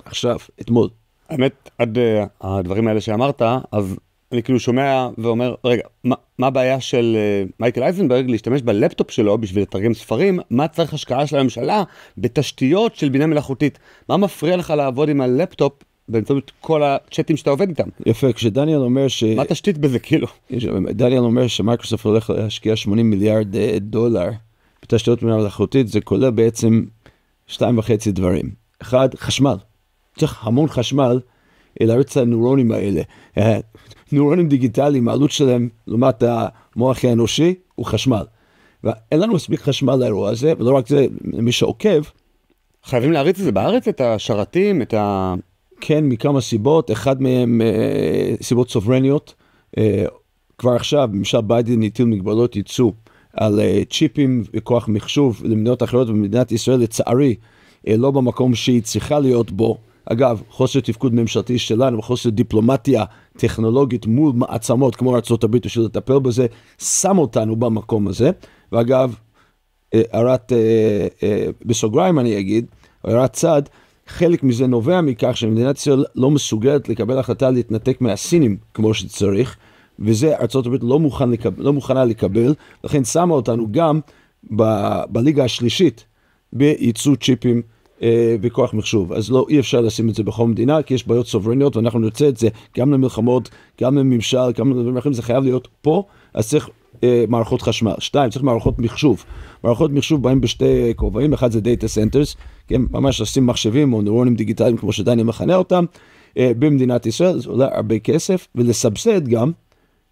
עכשיו, אתמול. האמת, עד הדברים האלה שאמרת, אז אני כאילו שומע ואומר, רגע, מה הבעיה של מייקל אייזנברג להשתמש בלפטופ שלו בשביל לתרגם ספרים? מה צריך השקעה של הממשלה בתשתיות של בינה מלאכותית? מה מפריע לך לעבוד עם הלפטופ באמצעות כל הצ'אטים שאתה עובד איתם? יפה, כשדניאל אומר מה תשתית בזה כאילו? דניאל אומר שמייקרוסופט הולך להשקיע $80 מיליארד בתשתיות בינה מלאכותית, זה כולל בעצם 2.5 דברים. אחד, חשמל. צריך המון חשמל להריץ הנוירונים האלה. נוירונים דיגיטליים, העלות שלהם לעומת המוח האנושי הוא חשמל. ואין לנו מספיק חשמל לאירוע הזה, ולא רק זה, מי שעוקב. חייבים להריץ את זה בארץ, את השרתים, את ה... כן, מכמה סיבות. אחד מהם סיבות סוברניות. כבר עכשיו, ממשל ביידן הטיל מגבלות ייצוא על צ'יפים וכוח מחשוב למדינות אחרות, ומדינת ישראל לצערי לא במקום שהיא צריכה להיות בו. אגב, חוסר תפקוד ממשלתי שלנו וחוסר דיפלומטיה טכנולוגית מול מעצמות כמו ארצות הברית בשביל לטפל בזה, שם אותנו במקום הזה. ואגב, בסוגריים אני אגיד, הערת צד, חלק מזה נובע מכך שמדינת ישראל לא מסוגלת לקבל החלטה להתנתק מהסינים כמו שצריך, וזה ארצות הברית לא מוכנה לקבל, לכן שמה אותנו גם בליגה השלישית, בייצוא צ'יפים וכוח מחשוב. אז לא, אי אפשר לשים את זה בכל מדינה, כי יש בעיות סוברניות, ואנחנו נרצה את זה גם למלחמות, גם לממשל, גם לדברים אחרים, זה חייב להיות פה, אז צריך מערכות חשמל. 2, צריך מערכות מחשוב. מערכות מחשוב באים בשתי כובעים, אחד זה Data Centers, כן, ממש לשים מחשבים או נוירונים דיגיטליים, כמו שדני מכנה אותם, במדינת ישראל, זה עולה הרבה כסף, ולסבסד גם,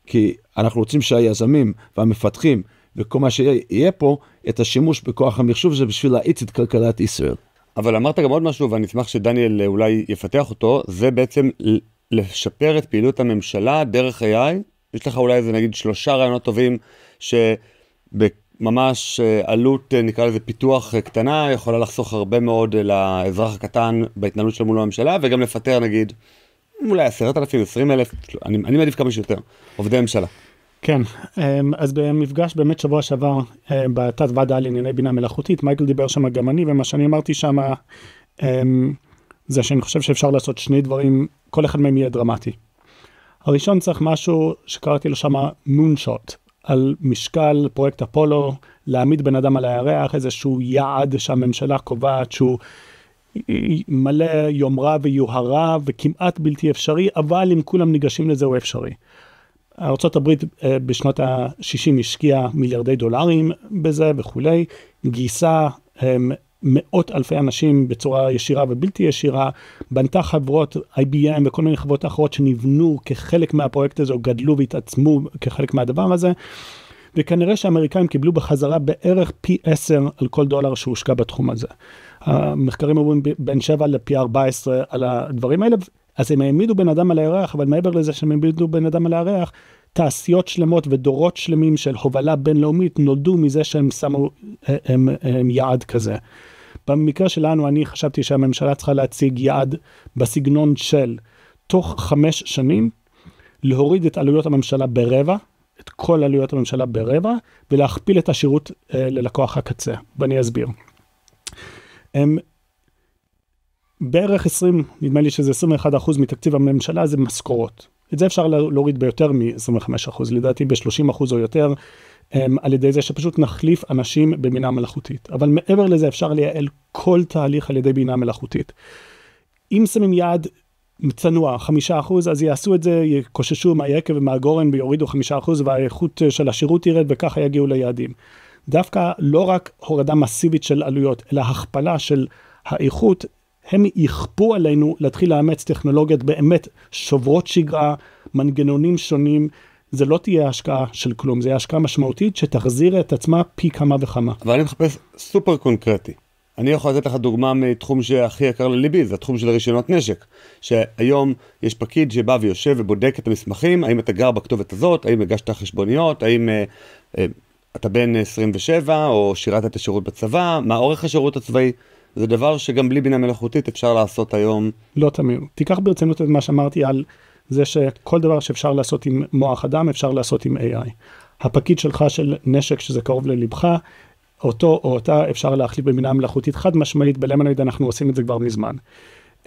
כי אנחנו רוצים שהיזמים והמפתחים, וכל מה שיהיה פה, את השימוש בכוח המחשוב, זה בשביל להאיץ את כלכלת ישראל. אבל אמרת גם עוד משהו, ואני אשמח שדניאל אולי יפתח אותו, זה בעצם לשפר את פעילות הממשלה דרך AI. יש לך אולי איזה נגיד 3 רעיונות טובים, שבממש עלות, נקרא לזה פיתוח קטנה, יכולה לחסוך הרבה מאוד לאזרח הקטן בהתנהלות שלו מול הממשלה, וגם לפטר נגיד, אולי 10,000, 20,000, אני מעדיף כמה שיותר, עובדי ממשלה. כן, אז במפגש באמת שבוע שעבר בתת ועדה לענייני בינה מלאכותית, מייקל דיבר שם גם אני, ומה שאני אמרתי שם זה שאני חושב שאפשר לעשות 2 דברים, כל אחד מהם יהיה דרמטי. הראשון צריך משהו שקראתי לו שם מונשוט, על משקל פרויקט אפולו, להעמיד בן אדם על הירח, איזשהו יעד שהממשלה קובעת שהוא מלא יומרה ויוהרה וכמעט בלתי אפשרי, אבל אם כולם ניגשים לזה הוא אפשרי. ארצות הברית בשנות ה-60 השקיעה מיליארדי דולרים בזה וכולי, גייסה מאות אלפי אנשים בצורה ישירה ובלתי ישירה, בנתה חברות IBM וכל מיני חברות אחרות שנבנו כחלק מהפרויקט הזה, או גדלו והתעצמו כחלק מהדבר הזה, וכנראה שהאמריקאים קיבלו בחזרה בערך פי 10 על כל דולר שהושקע בתחום הזה. המחקרים אומרים בין 7 לפי 14 על הדברים האלה, אז הם העמידו בן אדם על הירח, אבל מעבר לזה שהם העמידו בן אדם על הירח, תעשיות שלמות ודורות שלמים של הובלה בינלאומית נולדו מזה שהם שמו יעד כזה. במקרה שלנו אני חשבתי שהממשלה צריכה להציג יעד בסגנון של תוך 5 שנים, להוריד את עלויות הממשלה ברבע, את כל עלויות הממשלה ברבע, ולהכפיל את השירות ללקוח הקצה. ואני אסביר. בערך 20, נדמה לי שזה 21% מתקציב הממשלה, זה משכורות. את זה אפשר להוריד ביותר מ-25%, לדעתי ב-30% או יותר, על ידי זה שפשוט נחליף אנשים בבינה מלאכותית. אבל מעבר לזה אפשר לייעל כל תהליך על ידי בינה מלאכותית. אם שמים יעד צנוע, 5%, אז יעשו את זה, יקוששו מהיקב ומהגורן ויורידו 5%, והאיכות של השירות ירד, וככה יגיעו ליעדים. דווקא לא רק הורדה מסיבית של עלויות, אלא הכפלה של האיכות, הם יכפו עלינו להתחיל לאמץ טכנולוגיות באמת שוברות שגרה, מנגנונים שונים, זה לא תהיה השקעה של כלום, זה יהיה השקעה משמעותית שתחזיר את עצמה פי כמה וכמה. אבל אני מחפש סופר קונקרטי. אני יכול לתת לך דוגמה מתחום שהכי יקר לליבי, זה התחום של רישיונות נשק, שהיום יש פקיד שבא ויושב ובודק את המסמכים, האם אתה גר בכתובת הזאת, האם הגשת חשבוניות, האם אתה בן 27 או שירת את השירות בצבא, מה אורך השירות הצבאי, זה דבר שגם בלי בינה מלאכותית אפשר לעשות היום. לא תמיר, תיקח ברצינות את מה שאמרתי על זה שכל דבר שאפשר לעשות עם מוח אדם, אפשר לעשות עם AI. הפקיד שלך של נשק שזה קרוב ללבך, אותו או אותה אפשר להחליף בבינה מלאכותית חד משמעית, בלמונייד אנחנו עושים את זה כבר מזמן.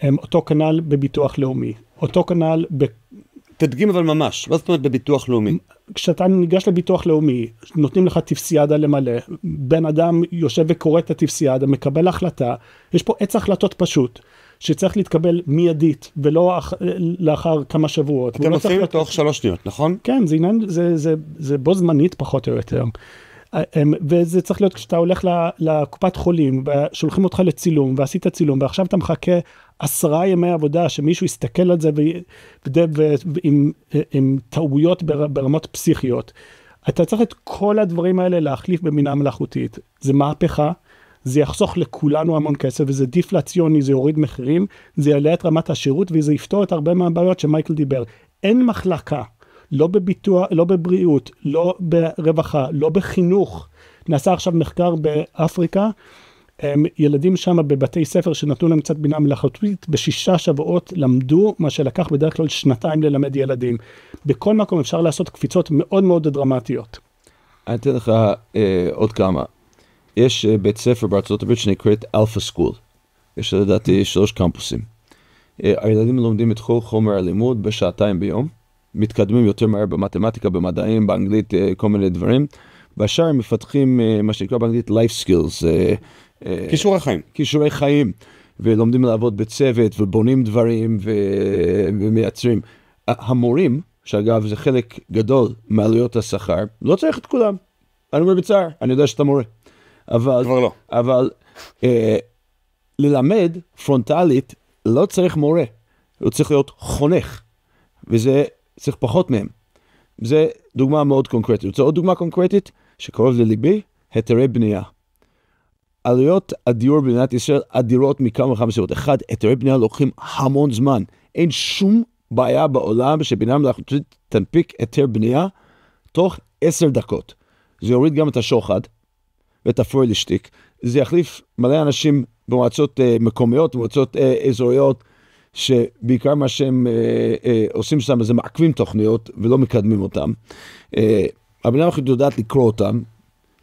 אותו כנל בביטוח לאומי, אותו כנל תדגים אבל ממש, מה זאת אומרת בביטוח לאומי? כשאתה ניגש לביטוח לאומי, נותנים לך טפסיאדה למלא, בן אדם יושב וקורא את הטפסיאדה, מקבל החלטה, יש פה עץ החלטות פשוט, שצריך להתקבל מיידית, ולא לאחר כמה שבועות. אתם עושים תוך 3 שניות, נכון? כן, זה בו זמנית פחות או יותר. וזה צריך להיות כשאתה הולך לקופת חולים, ושולחים אותך לצילום, ועשית צילום, ועכשיו אתה מחכה 10 ימי עבודה, שמישהו יסתכל על זה, עם טעויות ברמות פסיכיות. אתה צריך את כל הדברים האלה להחליף בבינה מלאכותית. זה מהפכה, זה יחסוך לכולנו המון כסף, וזה דיפלציוני, זה יוריד מחירים, זה יעלה את רמת השירות, וזה יפתור את הרבה מהבעיות שמייקל דיבר. אין מחלקה. לא בביטוח, לא בבריאות, לא ברווחה, לא בחינוך. נעשה עכשיו מחקר באפריקה, ילדים שם בבתי ספר שנתנו להם קצת בינה מלאכותית, ב6 שבועות למדו מה שלקח בדרך כלל 2 ללמד ילדים. בכל מקום אפשר לעשות קפיצות מאוד מאוד דרמטיות. אני אתן לך עוד כמה. יש בית ספר בארצות הברית שנקראת אלפא סקול. יש לדעתי 3 קמפוסים. הילדים לומדים את כל חומר הלימוד ב2 ביום. מתקדמים יותר מהר במתמטיקה, במדעים, באנגלית, כל מיני דברים. בשאר הם מפתחים מה שנקרא באנגלית life skills. כישורי חיים. כישורי חיים, ולומדים לעבוד בצוות, ובונים דברים, ומייצרים. המורים, שאגב זה חלק גדול מעלויות השכר, לא צריך את כולם. אני אומר בצער, אני יודע שאתה מורה. אבל, כבר לא. אבל ללמד פרונטלית לא צריך מורה, הוא צריך להיות חונך, וזה צריך פחות מהם. זה דוגמה מאוד קונקרטית. זו עוד דוגמה קונקרטית שקרוב לליבי, היתרי בנייה. עלויות הדיור במדינת ישראל אדירות מכמה וכמה סיבות. אחד, היתרי בנייה לוקחים המון זמן. אין שום בעיה בעולם שבינה מלאכותית תנפיק היתר בנייה תוך 10 דקות. זה יוריד גם את השוחד ואת הפרוילישטיק. זה יחליף מלא אנשים במועצות מקומיות, במועצות אזוריות, שבעיקר מה שהם עושים שם זה מעכבים תוכניות ולא מקדמים אותם. הבינה המלאכותית יודעת לקרוא אותם,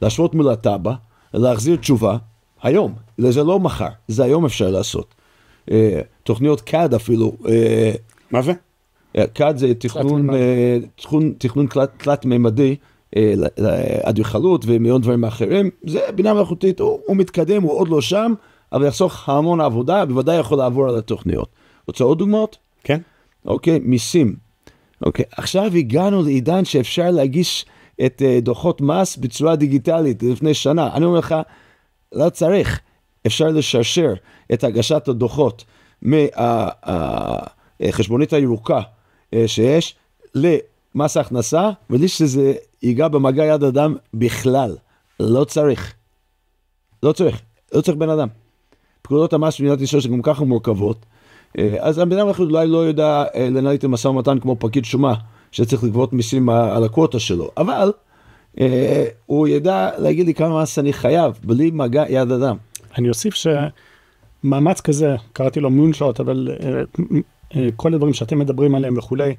להשוות מול הטאבה, להחזיר תשובה, היום, זה לא מחר, זה היום אפשר לעשות. תוכניות CAD אפילו. מה זה? CAD זה תכנון תלת-ממדי, אדריכלות ומיליון דברים אחרים. זה בינה מלאכותית, הוא מתקדם, הוא עוד לא שם, אבל יחסוך המון עבודה, בוודאי יכול לעבור על התוכניות. רוצה עוד דוגמאות? כן. אוקיי, מיסים. אוקיי, עכשיו הגענו לעידן שאפשר להגיש את דוחות מס בצורה דיגיטלית לפני שנה. אני אומר לך, לא צריך. אפשר לשרשר את הגשת הדוחות מהחשבונית הירוקה שיש למס הכנסה, בלי שזה ייגע במגע יד אדם בכלל. לא צריך. לא צריך. לא צריך בן אדם. פקודות המס במדינת ישראל שגם ככה מורכבות, אז המדינה מלאכותית אולי לא יודע לנהל את המשא ומתן כמו פקיד שומה, שצריך לגבות מיסים על הקווטה שלו, אבל הוא ידע להגיד לי כמה מס אני חייב, בלי מגע יד אדם. אני אוסיף שמאמץ כזה, קראתי לו מונשוט, אבל כל הדברים שאתם מדברים עליהם וכולי,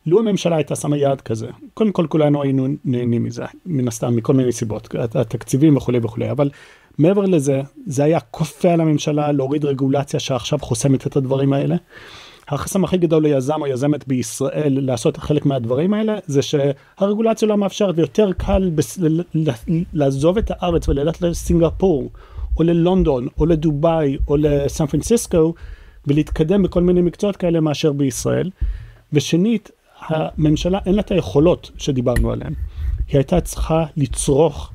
לו הממשלה הייתה שמה יעד כזה, קודם כל כולנו היינו נהנים מזה, מן הסתם, מכל מיני סיבות, התקציבים וכולי וכולי, אבל מעבר לזה, זה היה כופה על הממשלה להוריד רגולציה שעכשיו חוסמת את הדברים האלה. החסם הכי גדול ליזם או יזמת בישראל לעשות חלק מהדברים האלה, זה שהרגולציה לא מאפשרת, ויותר קל לעזוב את הארץ וללכת לסינגפור, או ללונדון, או לדוביי, או לסן פרנסיסקו, ולהתקדם בכל מיני מקצועות כאלה מאשר בישראל. ושנית, הממשלה אין לה את היכולות שדיברנו עליהן. היא הייתה צריכה לצרוך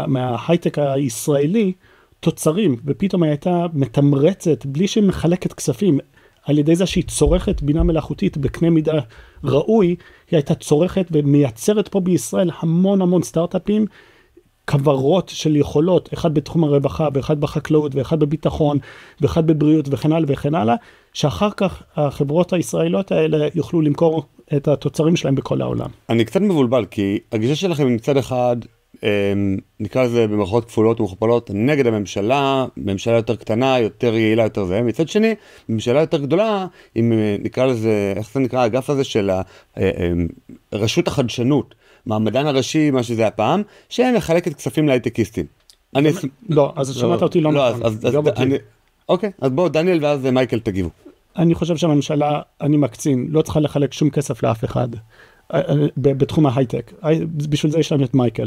מההייטק הישראלי תוצרים, ופתאום היא הייתה מתמרצת בלי שהיא מחלקת כספים, על ידי זה שהיא צורכת בינה מלאכותית בקנה מידה ראוי, היא הייתה צורכת ומייצרת פה בישראל המון המון סטארט-אפים, כברות של יכולות, אחד בתחום הרווחה, ואחד בחקלאות, ואחד בביטחון, ואחד בבריאות, וכן הלאה וכן הלאה, שאחר כך החברות הישראליות האלה יוכלו למכור את התוצרים שלהם בכל העולם. אני קצת מבולבל, כי הגישה שלכם היא מצד אחד, נקרא לזה במרכאות כפולות ומכופלות, נגד הממשלה, ממשלה יותר קטנה, יותר יעילה, יותר זה. מצד שני, ממשלה יותר גדולה, אם נקרא לזה, איך זה נקרא, האגף הזה של רשות החדשנות, מעמדן הראשי, מה שזה הפעם, שמחלקת כספים להייטקיסטים. לא, אז שמעת אותי לא נכון. אוקיי, אז בואו, דניאל ואז מייקל תגיבו. אני חושב שהממשלה, אני מקצין, לא צריכה לחלק שום כסף לאף אחד, בתחום ההייטק. בשביל זה יש לנו את מייקל.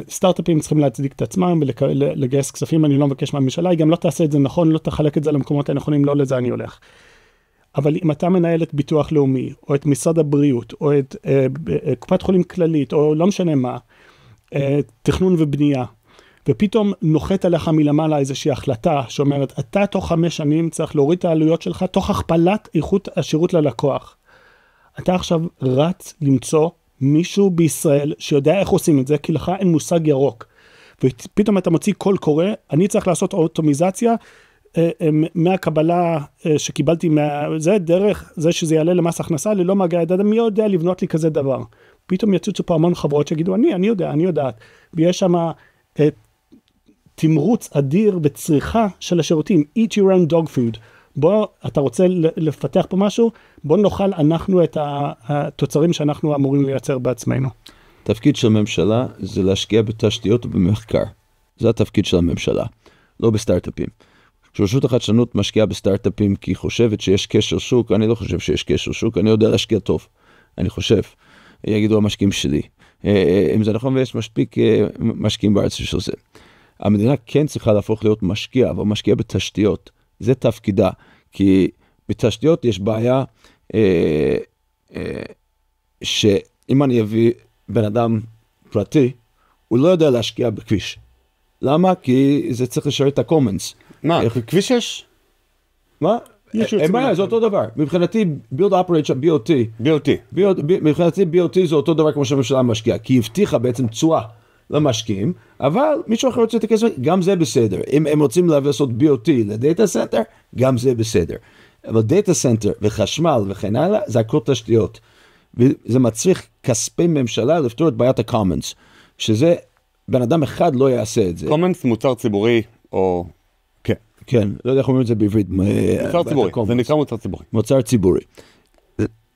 סטארט-אפים צריכים להצדיק את עצמם ולגייס כספים, אני לא מבקש מהממשלה, היא גם לא תעשה את זה נכון, לא תחלק את זה למקומות הנכונים, לא לזה אני הולך. אבל אם אתה מנהל את ביטוח לאומי, או את משרד הבריאות, או את קופת חולים כללית, או לא משנה מה, תכנון ובנייה, ופתאום נוחת עליך מלמעלה איזושהי החלטה שאומרת, אתה תוך 5 שנים צריך להוריד את העלויות שלך, תוך הכפלת איכות השירות ללקוח. אתה עכשיו רץ למצוא מישהו בישראל שיודע איך עושים את זה, כי לך אין מושג ירוק. ופתאום אתה מוציא קול קורא, אני צריך לעשות אוטומיזציה, מהקבלה שקיבלתי זה דרך זה שזה יעלה למס הכנסה ללא מגע יד אדם, מי יודע לבנות לי כזה דבר. פתאום יצוצו פה המון חברות שיגידו אני יודעת, ויש שם תמרוץ אדיר בצריכה של השירותים, eat your own dog food. בוא, אתה רוצה לפתח פה משהו, בוא נאכל אנחנו את התוצרים שאנחנו אמורים לייצר בעצמנו. התפקיד של הממשלה זה להשקיע בתשתיות ובמחקר. זה התפקיד של הממשלה, לא בסטארט-אפים. כשרשות החדשנות משקיעה בסטארט-אפים כי היא חושבת שיש קשר שוק, אני לא חושב שיש קשר שוק, אני יודע להשקיע טוב, אני חושב, יגידו המשקיעים שלי. אם זה נכון ויש מספיק משקיעים בארץ של זה. המדינה כן צריכה להפוך להיות משקיע, אבל משקיע בתשתיות. זה תפקידה, כי בתשתיות יש בעיה שאם אני אביא בן אדם פרטי, הוא לא יודע להשקיע בכביש. למה? כי זה צריך לשרת את הקומנס. מה? כביש 6? מה? אין בעיה, זה אותו דבר. מבחינתי, build operate שם, BOT. מבחינתי, BOT זה אותו דבר כמו שהממשלה משקיעה, כי היא הבטיחה בעצם תשואה למשקיעים, אבל מישהו אחר רוצה את הכסף, גם זה בסדר. אם הם רוצים לעשות BOT לדאטה סנטר, גם זה בסדר. אבל דאטה סנטר וחשמל וכן הלאה, זה הכל תשתיות. וזה מצריך כספי ממשלה לפתור את בעיית ה-commons, שזה בן אדם אחד לא יעשה את זה. commons מוצר ציבורי או... כן, לא יודע איך אומרים את זה בעברית. מוצר ציבורי, זה נקרא מוצר ציבורי. מוצר ציבורי.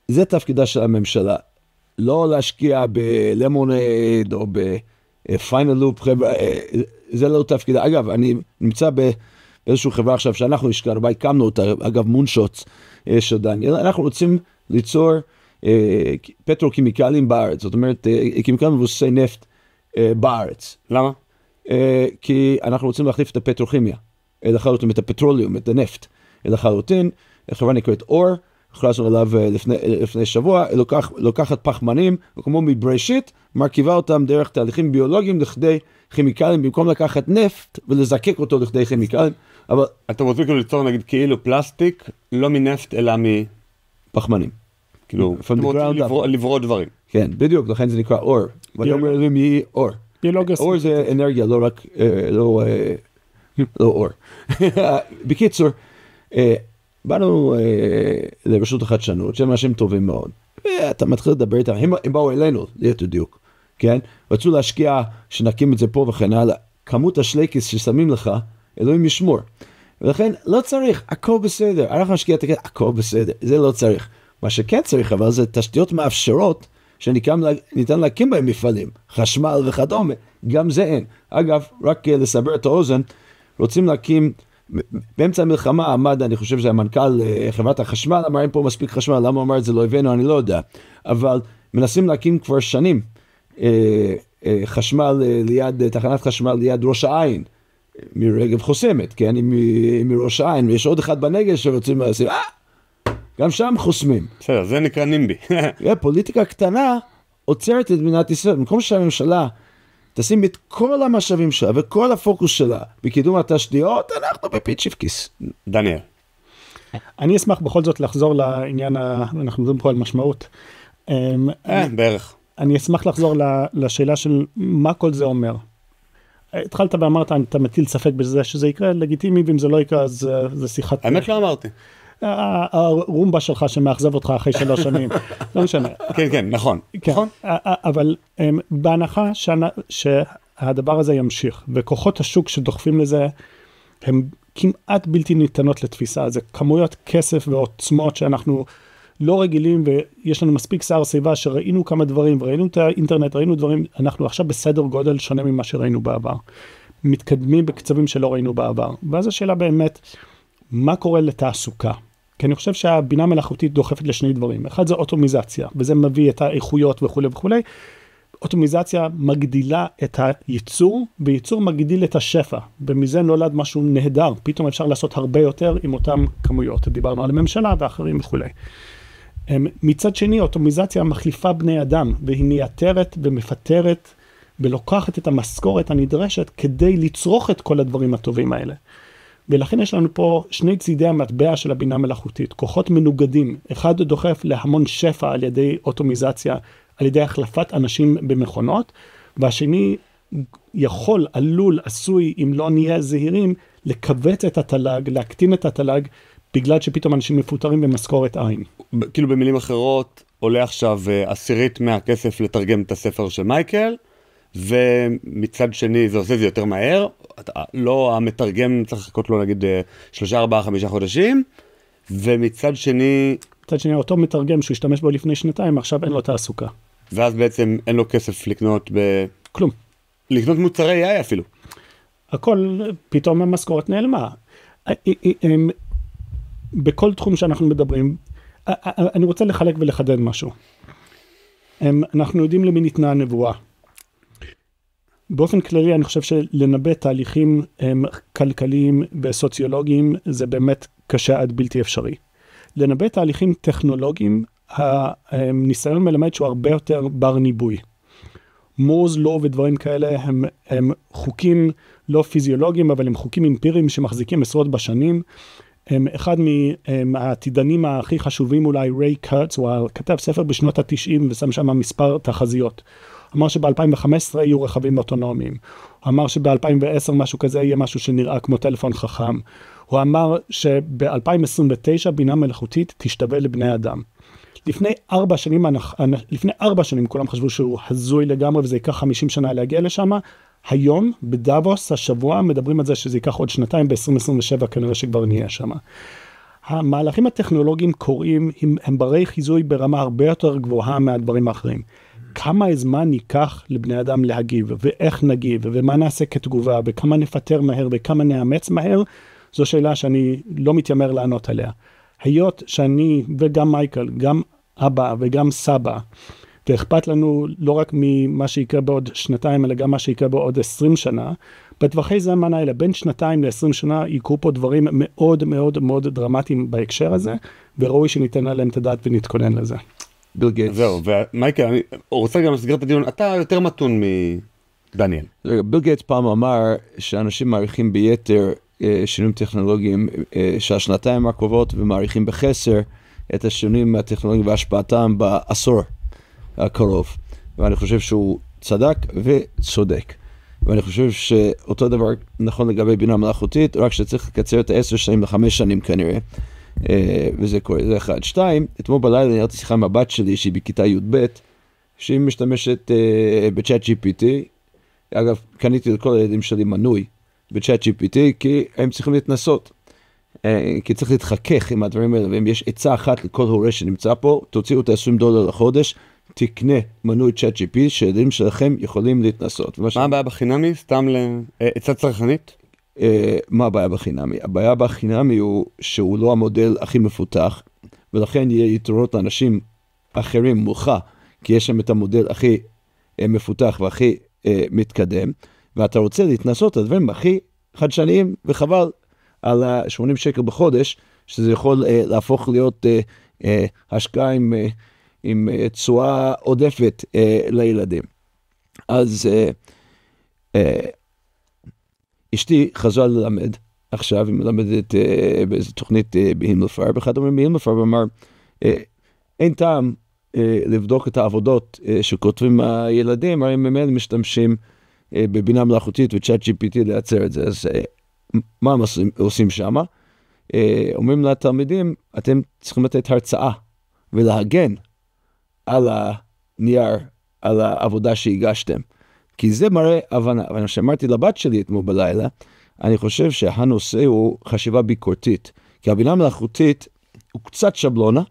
זה תפקידה של הממשלה. לא להשקיע בלמונייד או בפיינל לופ, זה לא תפקידה. אגב, אני נמצא באיזושהי חברה עכשיו שאנחנו השקענו, בה הקמנו אותה, אגב מונשוטס של דניאל, אנחנו רוצים ליצור פטרוכימיקלים בארץ, זאת אומרת, כימיקלים מבוססי נפט בארץ. למה? כי אנחנו רוצים להחליף את הפטרוכימיה. לחלוטין, את הפטרוליום, את הנפט, לחלוטין, חברה נקראת אור, הכרזנו עליו לפני שבוע, היא לוקחת פחמנים, וכמו מבראשית, מרכיבה אותם דרך תהליכים ביולוגיים לכדי כימיקלים, במקום לקחת נפט ולזקק אותו לכדי כימיקלים, אבל... אתה רוצה כאילו ליצור נגיד כאילו פלסטיק, לא מנפט אלא פחמנים. כאילו, אתה רוצה לברוא דברים. כן, בדיוק, לכן זה נקרא אור. ואני אומר להם יהיה אור. אור זה אנרגיה, לא רק, לא אור. בקיצור, באנו לרשות החדשנות, שהם אנשים טובים מאוד, ואתה מתחיל לדבר איתם, הם באו אלינו, ליתר דיוק, כן? רצו להשקיע, שנקים את זה פה וכן הלאה, כמות השלייקס ששמים לך, אלוהים ישמור. ולכן לא צריך, הכל בסדר, אנחנו נשקיע את הכסף, הכל בסדר, זה לא צריך. מה שכן צריך, אבל זה תשתיות מאפשרות, שניתן להקים בהם מפעלים, חשמל וכדומה, גם זה אין. אגב, רק לסבר את האוזן, רוצים להקים, באמצע המלחמה עמד, אני חושב שזה המנכ"ל חברת החשמל, אמר אין פה מספיק חשמל, למה אמר את זה לא הבאנו, אני לא יודע, אבל מנסים להקים כבר שנים חשמל ליד, תחנת חשמל ליד ראש העין, מרגב חוסמת, כן, מראש העין, ויש עוד אחד בנגב שרוצים לעשות, גם שם חוסמים. בסדר, זה נקרא נימבי. פוליטיקה קטנה עוצרת את מדינת ישראל, במקום שהממשלה תשים את כל המשאבים שלה וכל הפוקוס שלה בקידום התשתיות, אנחנו בפיצ'יפקיס. דניאל. אני אשמח בכל זאת לחזור לעניין, אנחנו מדברים פה על משמעות. בערך. אני אשמח לחזור לשאלה של מה כל זה אומר. התחלת ואמרת, אתה מטיל ספק בזה שזה יקרה, לגיטימי, ואם זה לא יקרה, אז זה שיחת... האמת לא אמרתי. הרומבה שלך שמאכזב אותך אחרי 3 שנים, לא משנה. כן, כן, נכון. נכון. אבל בהנחה שהדבר הזה ימשיך, וכוחות השוק שדוחפים לזה, הם כמעט בלתי ניתנות לתפיסה. זה כמויות כסף ועוצמות שאנחנו לא רגילים, ויש לנו מספיק שיער סביבה שראינו כמה דברים, וראינו את האינטרנט, ראינו דברים, אנחנו עכשיו בסדר גודל שונה ממה שראינו בעבר. מתקדמים בקצבים שלא ראינו בעבר. ואז השאלה באמת, מה קורה לתעסוקה? כי אני חושב שהבינה מלאכותית דוחפת לשני דברים. אחד זה אוטומיזציה, וזה מביא את האיכויות וכו' וכו'. אוטומיזציה מגדילה את הייצור, וייצור מגדיל את השפע. ומזה נולד משהו נהדר. פתאום אפשר לעשות הרבה יותר עם אותם כמויות. דיברנו על הממשלה ואחרים וכו'. מצד שני, אוטומיזציה מחליפה בני אדם, והיא מייתרת ומפטרת, ולוקחת את המשכורת הנדרשת כדי לצרוך את כל הדברים הטובים האלה. ולכן יש לנו פה שני צידי המטבע של הבינה מלאכותית, כוחות מנוגדים, אחד דוחף להמון שפע על ידי אוטומיזציה, על ידי החלפת אנשים במכונות, והשני יכול, עלול, עשוי, אם לא נהיה זהירים, לקבץ את התל"ג, להקטין את התל"ג, בגלל שפתאום אנשים מפוטרים במשכורת עין. כאילו במילים אחרות, עולה עכשיו 10% מהכסף לתרגם את הספר של מייקל, ומצד שני זה עושה זה יותר מהר, לא המתרגם צריך לחכות לו נגיד 3, 4, 5 חודשים, ומצד שני... מצד שני אותו מתרגם שהוא השתמש בו לפני 2, עכשיו אין לו תעסוקה. ואז בעצם אין לו כסף לקנות כלום. לקנות מוצרי AI אפילו. הכל, פתאום המשכורת נעלמה. בכל תחום שאנחנו מדברים, אני רוצה לחלק ולחדד משהו. אנחנו יודעים למי ניתנה הנבואה. באופן כללי אני חושב שלנבא תהליכים כלכליים וסוציולוגיים זה באמת קשה עד בלתי אפשרי. לנבא תהליכים טכנולוגיים, הניסיון מלמד שהוא הרבה יותר בר ניבוי. מורס לואו ודברים כאלה הם חוקים לא פיזיולוגיים, אבל הם חוקים אמפיריים שמחזיקים עשרות בשנים. אחד מהעתידנים הכי חשובים אולי, ריי קרטס, הוא כתב ספר בשנות ה-90 ושם שם מספר תחזיות. הוא אמר שב-2015 יהיו רכבים אוטונומיים. הוא אמר שב-2010 משהו כזה יהיה משהו שנראה כמו טלפון חכם. הוא אמר שב-2029 בינה מלאכותית תשתווה לבני אדם. לפני 4 שנים כולם חשבו שהוא הזוי לגמרי וזה ייקח 50 שנה להגיע לשם. היום בדאבוס השבוע מדברים על זה שזה ייקח עוד 2 ב-2027 כנראה שכבר נהיה שם. המהלכים הטכנולוגיים קוראים, הם ברי חיזוי ברמה הרבה יותר גבוהה מהדברים האחרים. כמה זמן ייקח לבני אדם להגיב ואיך נגיב ומה נעשה כתגובה וכמה נפטר מהר וכמה נאמץ מהר, זו שאלה שאני לא מתיימר לענות עליה. היות שאני וגם מייקל, גם אבא וגם סבא, ואכפת לנו לא רק ממה שיקרה בעוד 2 אלא גם מה שיקרה בעוד 20 שנה, בטווחי זמן האלה בין 2 ל-20 שנה יקרו פה דברים מאוד מאוד מאוד דרמטיים בהקשר הזה, וראוי שניתן עליהם את הדעת ונתכונן לזה. ביל גייטס. זהו, ומייקל, אני רוצה גם לסגר את הדיון, אתה יותר מתון מדניאל. ביל גייטס פעם אמר שאנשים מעריכים ביתר שינויים טכנולוגיים של 2 הקרובות, ומעריכים בחסר את השינויים הטכנולוגיים והשפעתם בעשור הקרוב. ואני חושב שהוא צדק וצודק. ואני חושב שאותו דבר נכון לגבי בינה מלאכותית, רק שצריך לקצר את 10 שנים ל5 שנים כנראה. וזה קורה, זה 1. 2, אתמול בלילה אני ראיתי שיחה עם הבת שלי שהיא בכיתה י"ב, שהיא משתמשת בצ'אט GPT. אגב, קניתי לכל הילדים שלי מנוי בצ'אט GPT, כי הם צריכים להתנסות. כי צריך להתחכך עם הדברים האלה, ואם יש עצה אחת לכל הורה שנמצא פה, תוציאו את $20 לחודש, תקנה מנוי צ'אט GPT, שהילדים שלכם יכולים להתנסות. מה הבעיה בחינמי? סתם לעצה צרכנית? מה הבעיה בחינמי? הבעיה בחינמי הוא שהוא לא המודל הכי מפותח, ולכן יהיה יתרונות לאנשים אחרים מולך, כי יש שם את המודל הכי מפותח והכי מתקדם, ואתה רוצה להתנסות את הדברים הכי חדשניים, וחבל על $80 בחודש, שזה יכול להפוך להיות השקעה עם תשואה עודפת לילדים. אז אשתי חזרה ללמד, עכשיו היא מלמדת באיזו תוכנית בהימלפאר, באחד אומרים בהימלפאר, ואמר, אין טעם לבדוק את העבודות שכותבים הילדים, הרי הם ממילא משתמשים בבינה מלאכותית וצ'אט GPT לייצר את זה. אז מה הם עושים שם? אומרים לתלמידים, אתם צריכים לתת הרצאה ולהגן על הנייר, על העבודה שהגשתם. כי זה מראה הבנה. ואני שאמרתי לבת שלי אתמול בלילה, אני חושב שהנושא הוא חשיבה ביקורתית. כי הבינה מלאכותית הוא קצת שבלונה,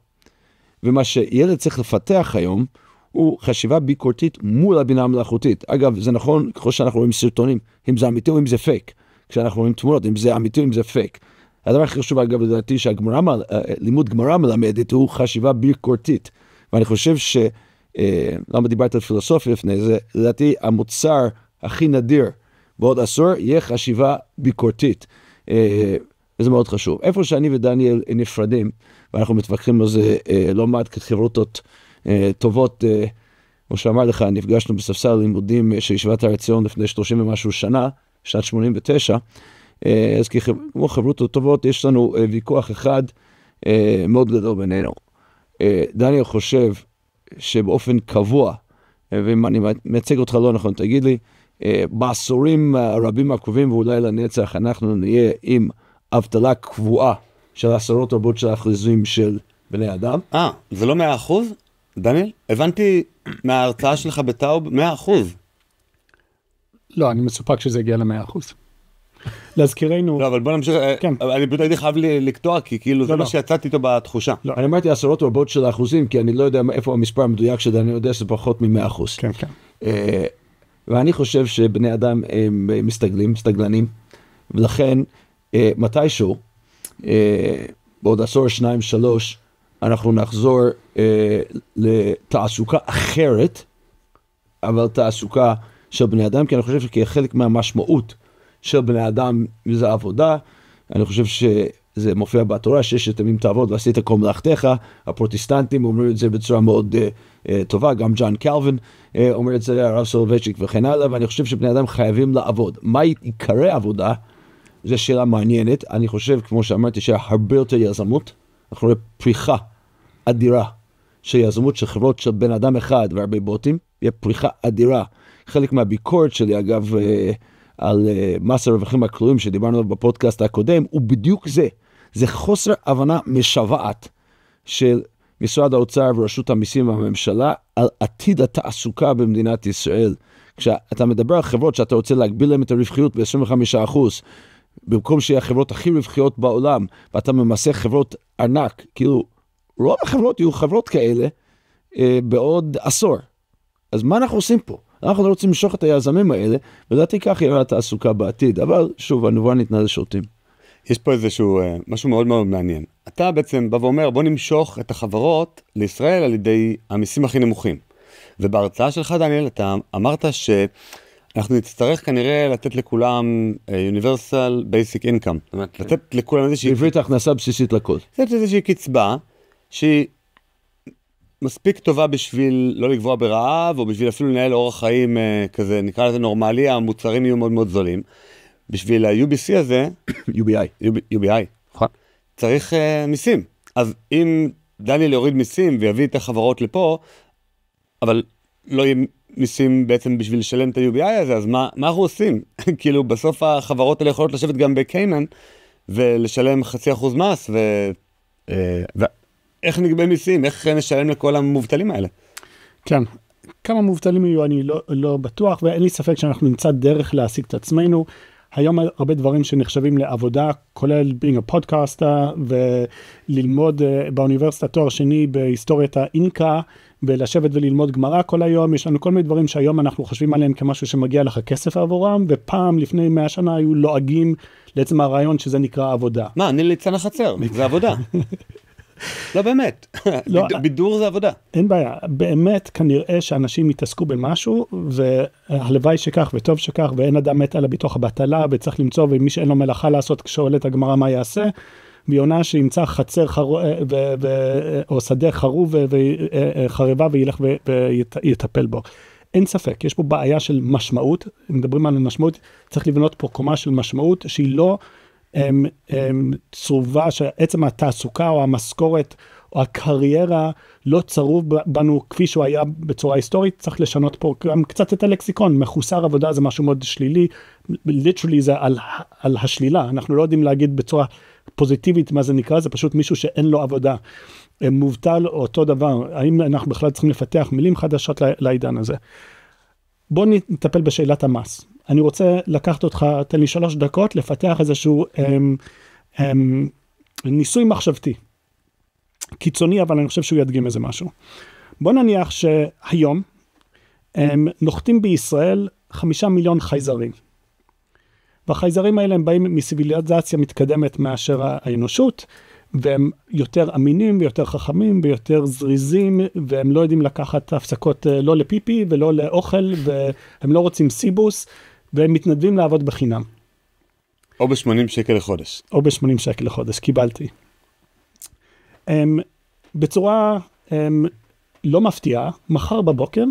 ומה שילד צריך לפתח היום, הוא חשיבה ביקורתית מול הבינה המלאכותית. אגב, זה נכון, ככל שאנחנו רואים סרטונים, אם זה אמיתי או אם זה פייק. כשאנחנו רואים תמונות, אם זה אמיתי או אם זה פייק. הדבר הכי חשוב, אגב, לדעתי, לימוד גמרא מלמדת, הוא חשיבה ביקורתית. ואני חושב למה דיברת על פילוסופיה לפני זה, לדעתי המוצר הכי נדיר בעוד עשור יהיה חשיבה ביקורתית. וזה מאוד חשוב. איפה שאני ודניאל נפרדים, ואנחנו מתווכחים על זה לא מעט כחברותות טובות, כמו שאמר לך, נפגשנו בספסל לימודים של ישיבת הר עציון לפני 30 ומשהו שנה, שנת 89, אז כמו חברותות טובות, יש לנו ויכוח אחד מאוד גדול בינינו. דניאל חושב שבאופן קבוע, ואם אני מייצג אותך לא נכון, תגיד לי, בעשורים הרבים הקרובים ואולי לנצח, אנחנו נהיה עם אבטלה קבועה של עשרות רבות של אחוזים של בני אדם. זה לא 100%? דניאל? הבנתי מההרצאה שלך בטאוב 100%. לא, אני מסופק שזה הגיע ל100%. להזכירנו... לא, אבל בוא נמשיך, כן. אני פשוט הייתי חייב לקטוע, כי כאילו זה מה שיצאתי איתו בתחושה. לא, אני אמרתי עשרות רבות של האחוזים, כי אני לא יודע איפה המספר המדויק שלי, אני יודע שזה פחות מ100%. כן, כן. ואני חושב שבני אדם הם מסתגלנים, ולכן מתישהו, בעוד 10, 2, 3, אנחנו נחזור לתעסוקה אחרת, אבל תעסוקה של בני אדם, כי אני חושב שכחלק מהמשמעות של בני אדם זה עבודה, אני חושב שזה מופיע בתורה, 6 ימים תעבוד ועשית כל מלאכתך, הפרוטסטנטים אומרים את זה בצורה מאוד טובה, גם ג'ון קלווין אומר את זה, הרב סולובייצ'יק וכן הלאה, ואני חושב שבני אדם חייבים לעבוד. מה עיקרי עבודה? זו שאלה מעניינת, אני חושב, כמו שאמרתי, שהרבה יותר יזמות, אנחנו רואים פריחה אדירה של יזמות של חברות של בן אדם אחד והרבה בוטים, יהיה פריחה אדירה. חלק מהביקורת שלי, אגב, על מס הרווחים הכלואים שדיברנו עליו בפודקאסט הקודם, הוא בדיוק זה. זה חוסר הבנה משוועת של משרד האוצר ורשות המיסים והממשלה על עתיד התעסוקה במדינת ישראל. כשאתה מדבר על חברות שאתה רוצה להגביל להם את הרווחיות ב-25%, במקום שיהיה החברות הכי רווחיות בעולם, ואתה ממסה חברות ענק, כאילו רוב החברות יהיו חברות כאלה בעוד עשור. אז מה אנחנו עושים פה? אנחנו לא רוצים למשוך את היזמים האלה, ולדעתי כך יראה התעסוקה בעתיד, אבל שוב, הנבואה ניתנה לשוטים. יש פה איזשהו משהו מאוד מאוד מעניין. אתה בעצם בא ואומר, בוא נמשוך את החברות לישראל על ידי המיסים הכי נמוכים. ובהרצאה שלך, דניאל, אתה אמרת שאנחנו נצטרך כנראה לתת לכולם Universal Basic Income. זאת אומרת, לתת לכולם איזושהי... בעברית הכנסה בסיסית לכל. לתת איזושהי קצבה שהיא מספיק טובה בשביל לא לגבוע ברעב, או בשביל אפילו לנהל אורח חיים כזה, נקרא לזה נורמלי, המוצרים יהיו מאוד מאוד זולים. בשביל ה-UBC הזה, UBI, נכון. צריך מיסים. אז אם דניאל יוריד מיסים ויביא את החברות לפה, אבל לא יהיה מיסים בעצם בשביל לשלם את ה-UBI הזה, אז מה אנחנו עושים? כאילו בסוף החברות האלה יכולות לשבת גם בקיימן, ולשלם 0.5% מס, איך נגבה מיסים? איך נשלם לכל המובטלים האלה? כן, כמה מובטלים יהיו אני לא בטוח, ואין לי ספק שאנחנו נמצא דרך להשיג את עצמנו. היום הרבה דברים שנחשבים לעבודה, כולל being a podcaster, וללמוד באוניברסיטה תואר שני בהיסטוריית האינקה, ולשבת וללמוד גמרא כל היום. יש לנו כל מיני דברים שהיום אנחנו חושבים עליהם כמשהו שמגיע לך כסף עבורם, ופעם לפני 100 שנה היו לועגים לעצם הרעיון שזה נקרא עבודה. מה, אני ליצן החצר, זה עבודה. לא באמת, בידור זה עבודה. אין בעיה, באמת כנראה שאנשים יתעסקו במשהו, והלוואי שכך וטוב שכך, ואין אדם מת עלה בתוך הבטלה, וצריך למצוא, ומי שאין לו מלאכה לעשות כשעולה את הגמרא מה יעשה, ויונה שימצא חצר או שדה חרוב וחרבה וילך ויטפל בו. אין ספק, יש פה בעיה של משמעות, מדברים על משמעות, צריך לבנות פה קומה של משמעות שהיא לא צרובה, שעצם התעסוקה או המשכורת או הקריירה לא צרוב בנו כפי שהוא היה בצורה היסטורית, צריך לשנות פה גם קצת את הלקסיקון, מחוסר עבודה זה משהו מאוד שלילי, literally זה על השלילה, אנחנו לא יודעים להגיד בצורה פוזיטיבית מה זה נקרא, זה פשוט מישהו שאין לו עבודה, מובטל אותו דבר, האם אנחנו בכלל צריכים לפתח מילים חדשות לעידן הזה. בואו נטפל בשאלת המס. אני רוצה לקחת אותך, תן לי 3 דקות, לפתח איזשהו ניסוי מחשבתי. קיצוני, אבל אני חושב שהוא ידגים איזה משהו. בוא נניח שהיום נוחתים בישראל 5 מיליון חייזרים. והחייזרים האלה הם באים מסיביליזציה מתקדמת מאשר האנושות, והם יותר אמינים ויותר חכמים ויותר זריזים, והם לא יודעים לקחת הפסקות לא לפיפי ולא לאוכל, והם לא רוצים סיבוס, והם מתנדבים לעבוד בחינם. או ב-80 שקל לחודש. או ב-80 שקל לחודש, קיבלתי. בצורה לא מפתיעה, מחר בבוקר,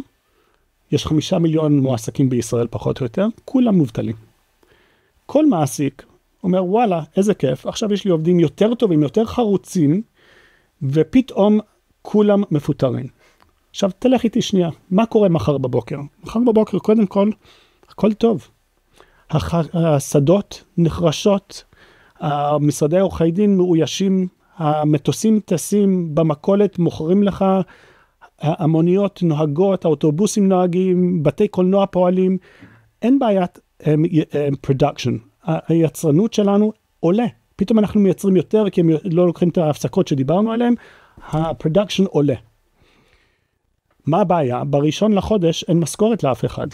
יש 5 מיליון מועסקים בישראל פחות או יותר, כולם מובטלים. כל מעסיק אומר, וואלה, איזה כיף, עכשיו יש לי עובדים יותר טובים, יותר חרוצים, ופתאום כולם מפוטרים. עכשיו תלך איתי שנייה, מה קורה מחר בבוקר? מחר בבוקר קודם כל, הכל טוב. השדות נחרשות, המשרדי עורכי דין מאוישים, המטוסים טסים במכולת, מוכרים לך, המוניות נוהגות, האוטובוסים נוהגים, בתי קולנוע פועלים, אין בעיית production. היצרנות שלנו עולה. פתאום אנחנו מייצרים יותר, כי הם לא לוקחים את ההפסקות שדיברנו עליהן, הפרודקשן עולה. מה הבעיה? בראשון לחודש אין משכורת לאף אחד.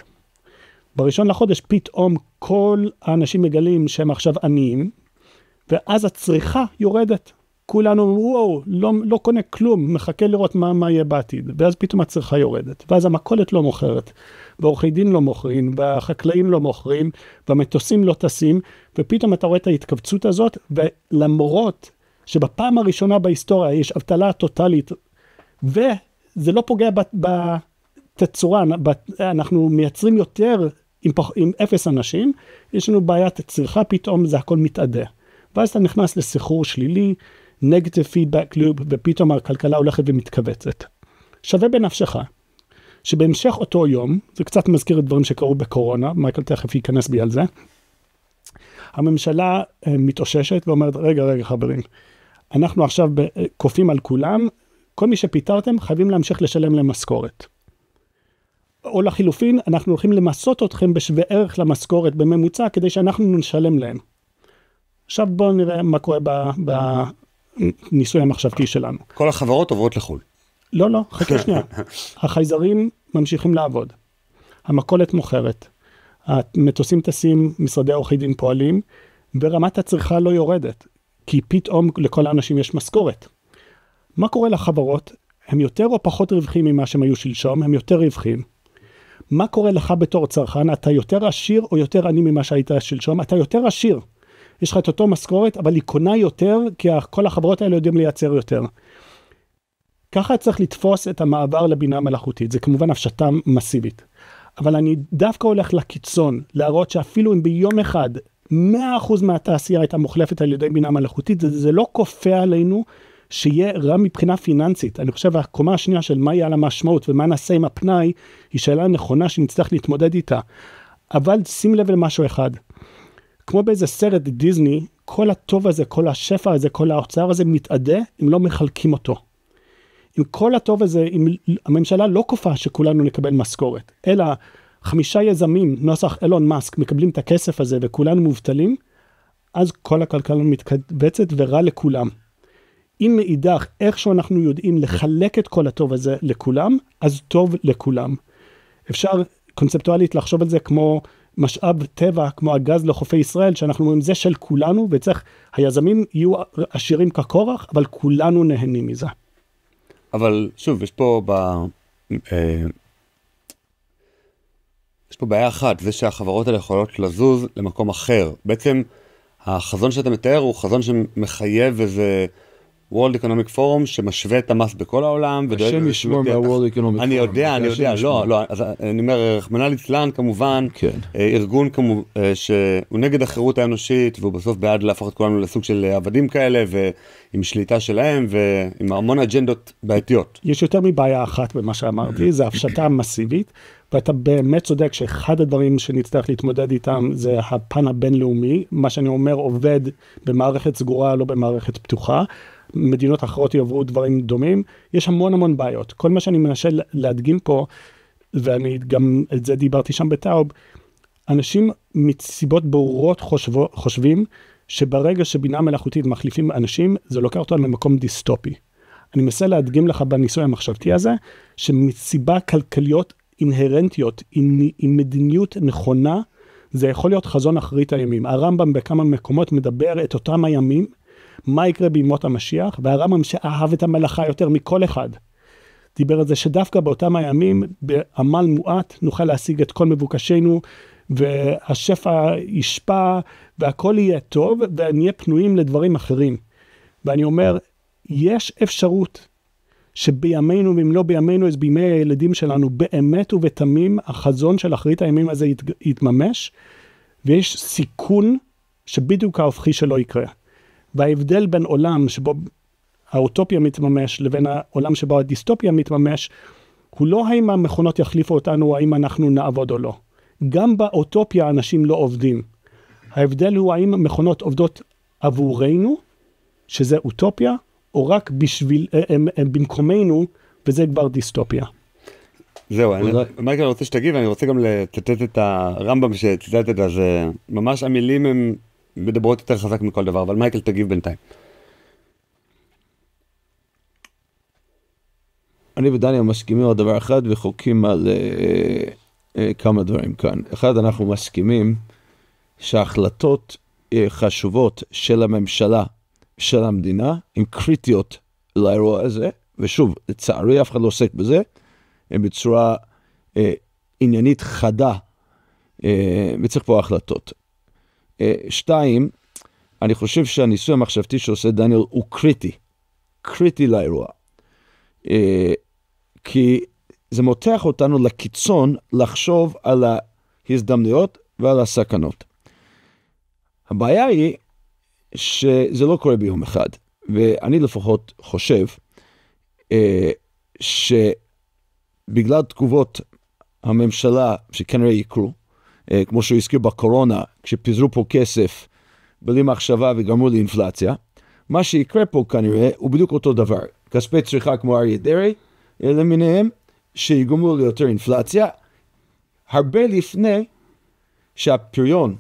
בראשון לחודש פתאום כל האנשים מגלים שהם עכשיו עניים, ואז הצריכה יורדת. כולנו וואו, לא קונה כלום, מחכה לראות מה יהיה בעתיד, ואז פתאום הצריכה יורדת, ואז המכולת לא מוכרת, ועורכי דין לא מוכרים, והחקלאים לא מוכרים, והמטוסים לא טסים, ופתאום אתה רואה את ההתכווצות הזאת, ולמרות שבפעם הראשונה בהיסטוריה יש אבטלה טוטלית, וזה לא פוגע בתצורה, אנחנו מייצרים יותר עם 0 אנשים, יש לנו בעיית צריכה, פתאום זה הכל מתעדה. ואז אתה נכנס לסחרור שלילי, negative feedback loop, ופתאום הכלכלה הולכת ומתכווצת. שווה בנפשך, שבהמשך אותו יום, זה קצת מזכיר את דברים שקרו בקורונה, מייקל תכף ייכנס בי על זה, הממשלה מתאוששת ואומרת, רגע חברים, אנחנו עכשיו קופים על כולם, כל מי שפיטרתם חייבים להמשיך לשלם להם משכורת. או לחילופין, אנחנו הולכים למסות אתכם בשווה ערך למשכורת בממוצע, כדי שאנחנו נשלם להם. עכשיו בואו נראה מה קורה בניסוי המחשבתי שלנו. כל החברות עוברות לחול. לא, חכה שנייה. החייזרים ממשיכים לעבוד. המכולת מוכרת. המטוסים טסים, משרדי עורכי דין פועלים, ורמת הצריכה לא יורדת, כי פתאום לכל האנשים יש משכורת. מה קורה לחברות? הם יותר או פחות רווחים ממה שהם היו שלשום, הם יותר רווחים. מה קורה לך בתור צרכן? אתה יותר עשיר או יותר עני ממה שהיית שלשום? אתה יותר עשיר. יש לך את אותו משכורת, אבל היא קונה יותר, כי כל החברות האלה יודעים לייצר יותר. ככה צריך לתפוס את המעבר לבינה מלאכותית. זה כמובן הפשטה מסיבית. אבל אני דווקא הולך לקיצון, להראות שאפילו אם ביום אחד 100% מהתעשייה הייתה מוחלפת על ידי בינה מלאכותית, זה לא כופה עלינו שיהיה רע מבחינה פיננסית. אני חושב הקומה השנייה של מה יהיה על המשמעות ומה נעשה עם הפנאי, היא שאלה נכונה שנצטרך להתמודד איתה. אבל שים לב למשהו אחד. כמו באיזה סרט דיזני, כל הטוב הזה, כל השפע הזה, כל האוצר הזה מתעדה, אם לא מחלקים אותו. עם כל הטוב הזה, הממשלה לא כופה שכולנו נקבל משכורת, אלא 5 יזמים, נוסח אילון מאסק, מקבלים את הכסף הזה וכולנו מובטלים, אז כל הכלכלה מתכווצת ורע לכולם. אם מאידך, איכשהו אנחנו יודעים לחלק את כל הטוב הזה לכולם, אז טוב לכולם. אפשר קונספטואלית לחשוב על זה כמו משאב טבע, כמו הגז לחופי ישראל, שאנחנו אומרים זה של כולנו, וצריך, היזמים יהיו עשירים כקורח, אבל כולנו נהנים מזה. אבל שוב, יש פה בעיה אחת, זה שהחברות האלה יכולות לזוז למקום אחר. בעצם החזון שאתה מתאר הוא חזון שמחייב איזה World Economic Forum שמשווה את המס בכל העולם. השם ישמור מה-World Economic Forum. אני יודע, לא, אז אני אומר, רחמנא ליצלן כמובן, ארגון שהוא נגד החירות האנושית, והוא בסוף בעד להפוך את כולנו לסוג של עבדים כאלה, ועם שליטה שלהם, ועם המון אג'נדות בעייתיות. יש יותר מבעיה אחת במה שאמרתי, זה הפשטה מסיבית, ואתה באמת צודק שאחד הדברים שנצטרך להתמודד איתם זה הפן הבינלאומי, מה שאני אומר עובד במערכת סגורה, לא במערכת פתוחה, מדינות אחרות יעברו דברים דומים, יש המון בעיות. כל מה שאני מנסה להדגים פה, ואני גם את זה דיברתי שם בטאוב, אנשים מסיבות ברורות חושבים שברגע שבינה מלאכותית מחליפים אנשים, זה לוקח אותם למקום דיסטופי. אני מנסה להדגים לך בניסוי המחשבתי הזה, שמסיבה כלכליות אינהרנטיות, עם מדיניות נכונה, זה יכול להיות חזון אחרית הימים. הרמב"ם בכמה מקומות מדבר את אותם הימים, מה יקרה בימות המשיח, והרמב"ם שאהב את המלאכה יותר מכל אחד. דיבר על זה שדווקא באותם הימים, בעמל מועט, נוכל להשיג את כל מבוקשנו, והשפע ישפע, והכל יהיה טוב, ונהיה פנויים לדברים אחרים. ואני אומר, יש אפשרות שבימינו, ואם לא בימינו, אז בימי הילדים שלנו, באמת ובתמים, החזון של אחרית הימים הזה יתממש, ויש סיכון שבדיוק ההופכי שלו יקרה. וההבדל בין עולם שבו האוטופיה מתממש, לבין העולם שבו הדיסטופיה מתממש, הוא לא האם המכונות יחליפו אותנו, או האם אנחנו נעבוד או לא. גם באוטופיה אנשים לא עובדים. ההבדל הוא האם המכונות עובדות עבורנו, שזה אוטופיה, או רק הם במקומנו, וזה כבר דיסטופיה. זהו, מייקל, אני רוצה שתגיב, ואני רוצה גם לצטט את הרמב"ם שציטטת, אז ממש המילים הן מדברות יותר חזק מכל דבר, אבל מייקל תגיב בינתיים. אני ודניאל מסכימים על דבר אחד, וחוקים על כמה דברים כאן. אחד, אנחנו מסכימים שההחלטות חשובות של הממשלה, של המדינה, הן קריטיות לאירוע הזה, ושוב, לצערי אף אחד לא עוסק בזה, הן בצורה עניינית חדה, וצריך פה החלטות. 2, אני חושב שהניסוי המחשבתי שעושה דניאל הוא קריטי לאירוע. כי זה מותח אותנו לקיצון לחשוב על ההזדמנויות ועל הסכנות. הבעיה היא שזה לא קורה ביום אחד, ואני לפחות חושב שבגלל תגובות הממשלה שכנראה יקרו, כמו שהוא הזכיר בקורונה, כשפיזרו פה כסף בלי מחשבה וגרמו לאינפלציה, מה שיקרה פה כנראה הוא בדיוק אותו דבר. כספי צריכה כמו אריה דרעי, למיניהם, שיגרמו ליותר אינפלציה, הרבה לפני שהפריון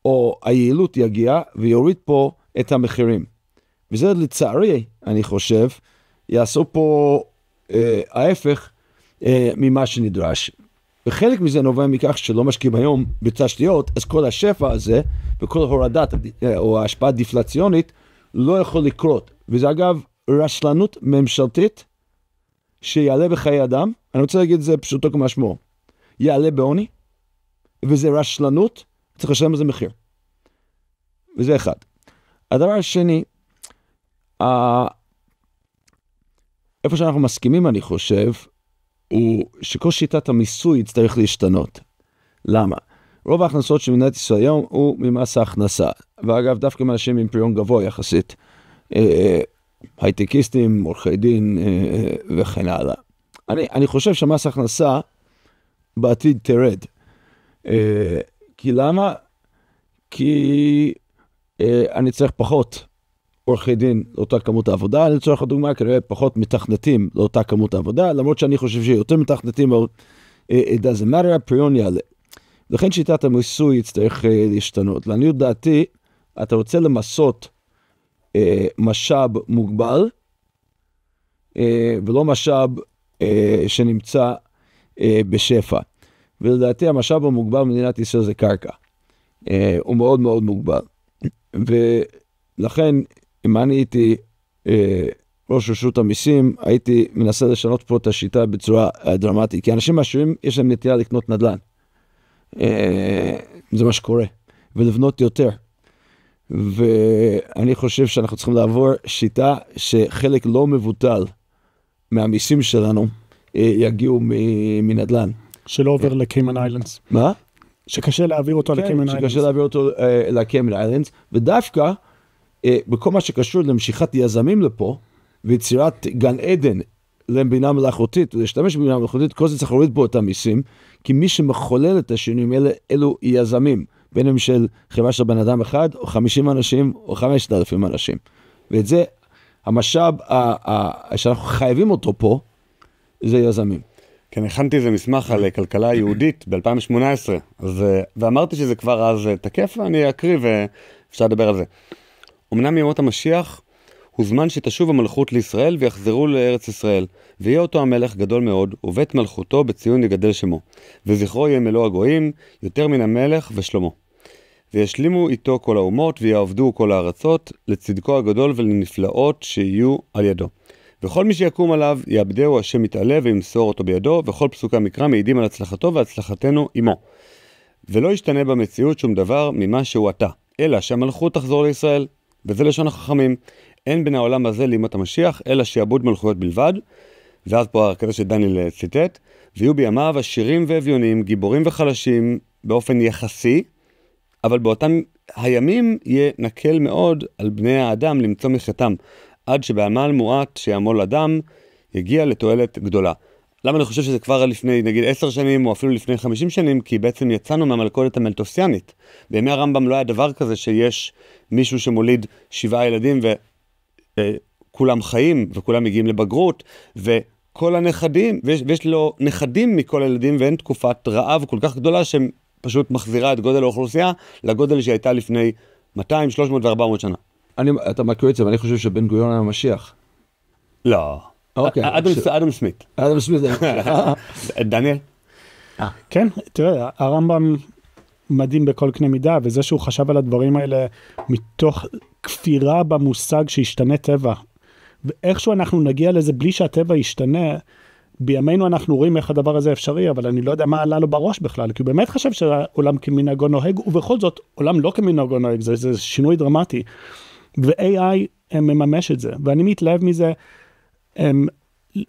או היעילות יגיע ויוריד פה את המחירים. וזה לצערי, אני חושב, יעשו פה ההפך ממה שנדרש. וחלק מזה נובע מכך שלא משקיעים היום בתשתיות, אז כל השפע הזה וכל הורדת או ההשפעה דיפלציונית לא יכול לקרות. וזה אגב רשלנות ממשלתית שיעלה בחיי אדם, אני רוצה להגיד את זה פשוטו כמשמעו, יעלה בעוני, וזה רשלנות, צריך לשלם על זה מחיר. וזה אחד. הדבר השני, איפה שאנחנו מסכימים אני חושב, הוא שכל שיטת המיסוי יצטרך להשתנות. למה? רוב ההכנסות של מדינת ישראל היום הוא ממס ההכנסה, ואגב דווקא מאנשים עם פריון גבוה יחסית, הייטקיסטים, עורכי דין וכן הלאה. אני חושב שמס הכנסה בעתיד תרד. כי למה? כי אני צריך פחות עורכי דין לאותה כמות העבודה, אני צריך לדוגמה כנראה פחות מתכנתים לאותה כמות העבודה, למרות שאני חושב שיותר מתכנתים, it doesn't matter, הפריון יעלה. לכן שיטת המיסוי יצטרך להשתנות. לעניות דעתי, אתה רוצה למסות משאב מוגבל, ולא משאב שנמצא בשפע. ולדעתי המשאב המוגבל במדינת ישראל זה קרקע. הוא מאוד מאוד מוגבל. ולכן, אם אני הייתי ראש רשות המיסים, הייתי מנסה לשנות פה את השיטה בצורה דרמטית. כי אנשים עשירים, יש להם נטייה לקנות נדל"ן. זה מה שקורה. ולבנות יותר. ואני חושב שאנחנו צריכים לעבור שיטה שחלק לא מבוטל מהמיסים שלנו יגיעו מנדל"ן. שלא עובר לקיימן איילנדס. מה? שקשה להעביר אותו לקיימן איילנדס. שקשה להעביר אותו לקיימן איילנדס, ודווקא בכל מה שקשור למשיכת יזמים לפה, ויצירת גן עדן לבינה מלאכותית, ולהשתמש בבינה מלאכותית, כל זה צריך להוריד פה את המיסים, כי מי שמחולל את השינויים אלו יזמים, בין הם של חברה של בן אדם אחד, או 50 אנשים, או 5,000 אנשים. ואת זה, המשאב שאנחנו חייבים אותו פה, זה יזמים. כן, הכנתי איזה מסמך על כלכלה יהודית ב-2018, ואמרתי שזה כבר אז תקף, ואני אקריא ואפשר לדבר על זה. אמנם ימות המשיח הוא זמן שתשוב המלכות לישראל ויחזרו לארץ ישראל, ויהיה אותו המלך גדול מאוד, ובית מלכותו בציון יגדל שמו, וזכרו יהיה מלוא הגויים, יותר מן המלך ושלמה. וישלימו איתו כל האומות, ויעבדו כל הארצות, לצדקו הגדול ולנפלאות שיהיו על ידו. וכל מי שיקום עליו יעבדהו השם יתעלה וימסור אותו בידו, וכל פסוקי המקרא מעידים על הצלחתו והצלחתנו עמו. ולא ישתנה במציאות שום דבר ממה שהוא עתה, אלא שהמלכות תחזור לישראל. וזה לשון החכמים, אין בין העולם הזה לימות המשיח, אלא שיעבוד מלכויות בלבד. ואז פה הקטע שדניאל ציטט, ויהיו בימיו עשירים ואביונים, גיבורים וחלשים באופן יחסי, אבל באותם הימים יהיה נקל מאוד על בני האדם למצוא מחייתם, עד שבעמל מועט שיעמול אדם יגיע לתועלת גדולה. למה אני חושב שזה כבר לפני נגיד 10 שנים או אפילו לפני 50 שנים? כי בעצם יצאנו מהמלכודת המלטוסיאנית. בימי הרמב"ם לא היה דבר כזה שיש מישהו שמוליד 7 ילדים וכולם חיים וכולם מגיעים לבגרות וכל הנכדים, ויש לו נכדים מכל הילדים, ואין תקופת רעב כל כך גדולה שפשוט מחזירה את גודל האוכלוסייה לגודל שהייתה לפני 200, 300 ו-400 שנה. אתה מכיר את זה, ואני חושב שבן גוריון היה המשיח. לא. אדם סמית. אדם סמית. דניאל? כן, תראה, הרמב"ם מדהים בכל קנה מידה, וזה שהוא חשב על הדברים האלה מתוך כפירה במושג שישתנה טבע. ואיכשהו אנחנו נגיע לזה בלי שהטבע ישתנה, בימינו אנחנו רואים איך הדבר הזה אפשרי, אבל אני לא יודע מה עלה לו בראש בכלל, כי הוא באמת חשב שהעולם כמנהגו נוהג, ובכל זאת, עולם לא כמנהגו נוהג, זה שינוי דרמטי. ו-AI מממש את זה, ואני מתלהב מזה,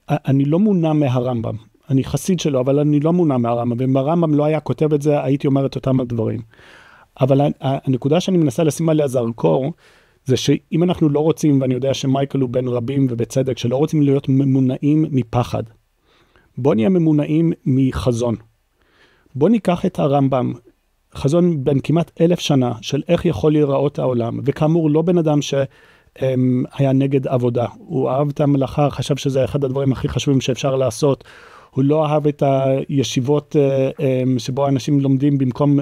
אני לא מונע מהרמב"ם, אני חסיד שלו, אבל אני לא מונע מהרמב"ם, ואם הרמב"ם לא היה כותב את זה, הייתי אומר את אותם הדברים. אבל הנקודה שאני מנסה לשים עליה זרקור, זה שאם אנחנו לא רוצים, ואני יודע שמייקל הוא בן רבים ובצדק, שלא רוצים להיות ממונעים מפחד, בוא נהיה ממונעים מחזון. בוא ניקח את הרמב"ם, חזון בין כמעט 1000 שנה, של איך יכול להיראות העולם, וכאמור לא בן אדם שהיה נגד עבודה, הוא אהב את המלאכה, חשב שזה אחד הדברים הכי חשובים שאפשר לעשות, הוא לא אהב את הישיבות שבו אנשים לומדים במקום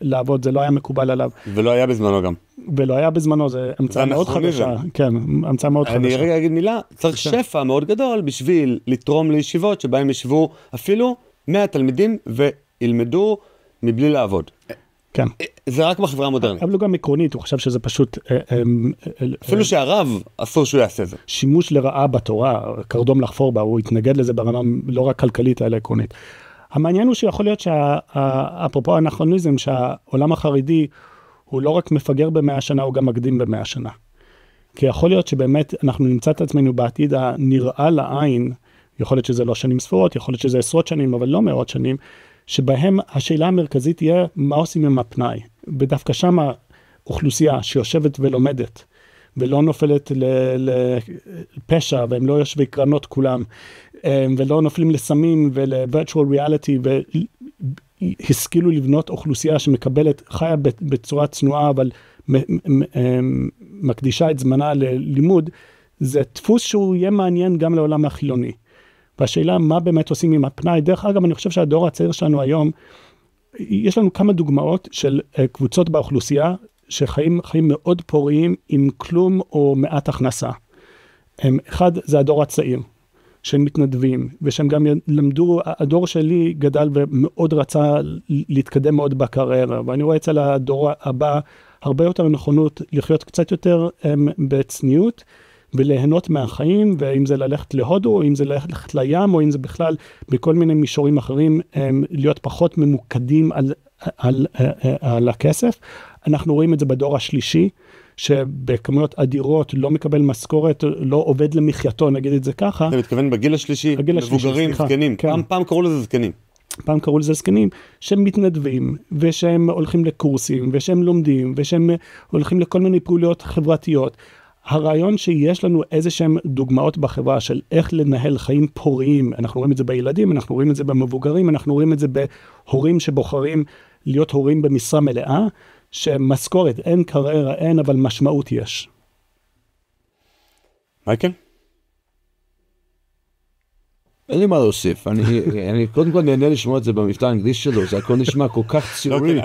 לעבוד, זה לא היה מקובל עליו. ולא היה בזמנו גם. ולא היה בזמנו, זה המצאה מאוד חדשה. כן, המצאה מאוד חדשה. אני רגע אגיד מילה, צריך שפע מאוד גדול בשביל לתרום לישיבות שבהם ישבו אפילו 100 תלמידים וילמדו מבלי לעבוד. כן. זה רק בחברה המודרנית. אבל גם עקרונית, הוא חשב שזה פשוט... אפילו שהרב אסור שהוא יעשה זה. שימוש לרעה בתורה, קרדום לחפור בה, הוא התנגד לזה ברמה לא רק כלכלית, אלא עקרונית. המעניין הוא שיכול להיות אפרופו האנכרוניזם, שהעולם החרדי הוא לא רק מפגר ב100 שנה, הוא גם מקדים ב100 שנה. כי יכול להיות שבאמת אנחנו נמצא את עצמנו בעתיד הנראה לעין, יכול להיות שזה לא שנים ספורות, יכול להיות שזה עשרות שנים, אבל לא מאות שנים, שבהם השאלה המרכזית תהיה מה עושים עם הפנאי. ודווקא שם אוכלוסייה שיושבת ולומדת, ולא נופלת לפשע, והם לא יושבי קרנות כולם, ולא נופלים לסמים ול-virtual reality, והשכילו לבנות אוכלוסייה שמקבלת, חיה בצורה צנועה, אבל מקדישה את זמנה ללימוד, זה דפוס שהוא יהיה מעניין גם לעולם החילוני. והשאלה מה באמת עושים עם הפנאי, דרך אגב אני חושב שהדור הצעיר שלנו היום, יש לנו כמה דוגמאות של קבוצות באוכלוסייה, שחיים מאוד פוריים עם כלום או מעט הכנסה. אחד זה הדור הצעיר, שהם מתנדבים, ושהם גם למדו, הדור שלי גדל ומאוד רצה להתקדם מאוד בקריירה, ואני רואה אצל הדור הבא הרבה יותר נכונות לחיות קצת יותר בצניעות, וליהנות מהחיים, ואם זה ללכת להודו, או אם זה ללכת לים, או אם זה בכלל בכל מיני מישורים אחרים, להיות פחות ממוקדים על הכסף. אנחנו רואים את זה בדור השלישי, שבכמויות אדירות לא מקבל משכורת, לא עובד למחייתו, נגיד את זה ככה. אתה מתכוון בגיל השלישי, מבוגרים, זקנים. פעם קראו לזה זקנים. פעם קראו לזה זקנים, שהם מתנדבים, ושהם הולכים לקורסים, ושהם לומדים, ושהם הולכים לכל מיני פעולות חברתיות. הרעיון שיש לנו איזה שהם דוגמאות בחברה של איך לנהל חיים פוריים, אנחנו רואים את זה בילדים, אנחנו רואים את זה במבוגרים, אנחנו רואים את זה בהורים שבוחרים להיות הורים במשרה מלאה, שמשכורת, אין קריירה, אין, אבל משמעות יש. מייקל? אין לי מה להוסיף, אני קודם כל נהנה לשמוע את זה במבטא האנגליש שלו, זה הכל נשמע כל כך ציורי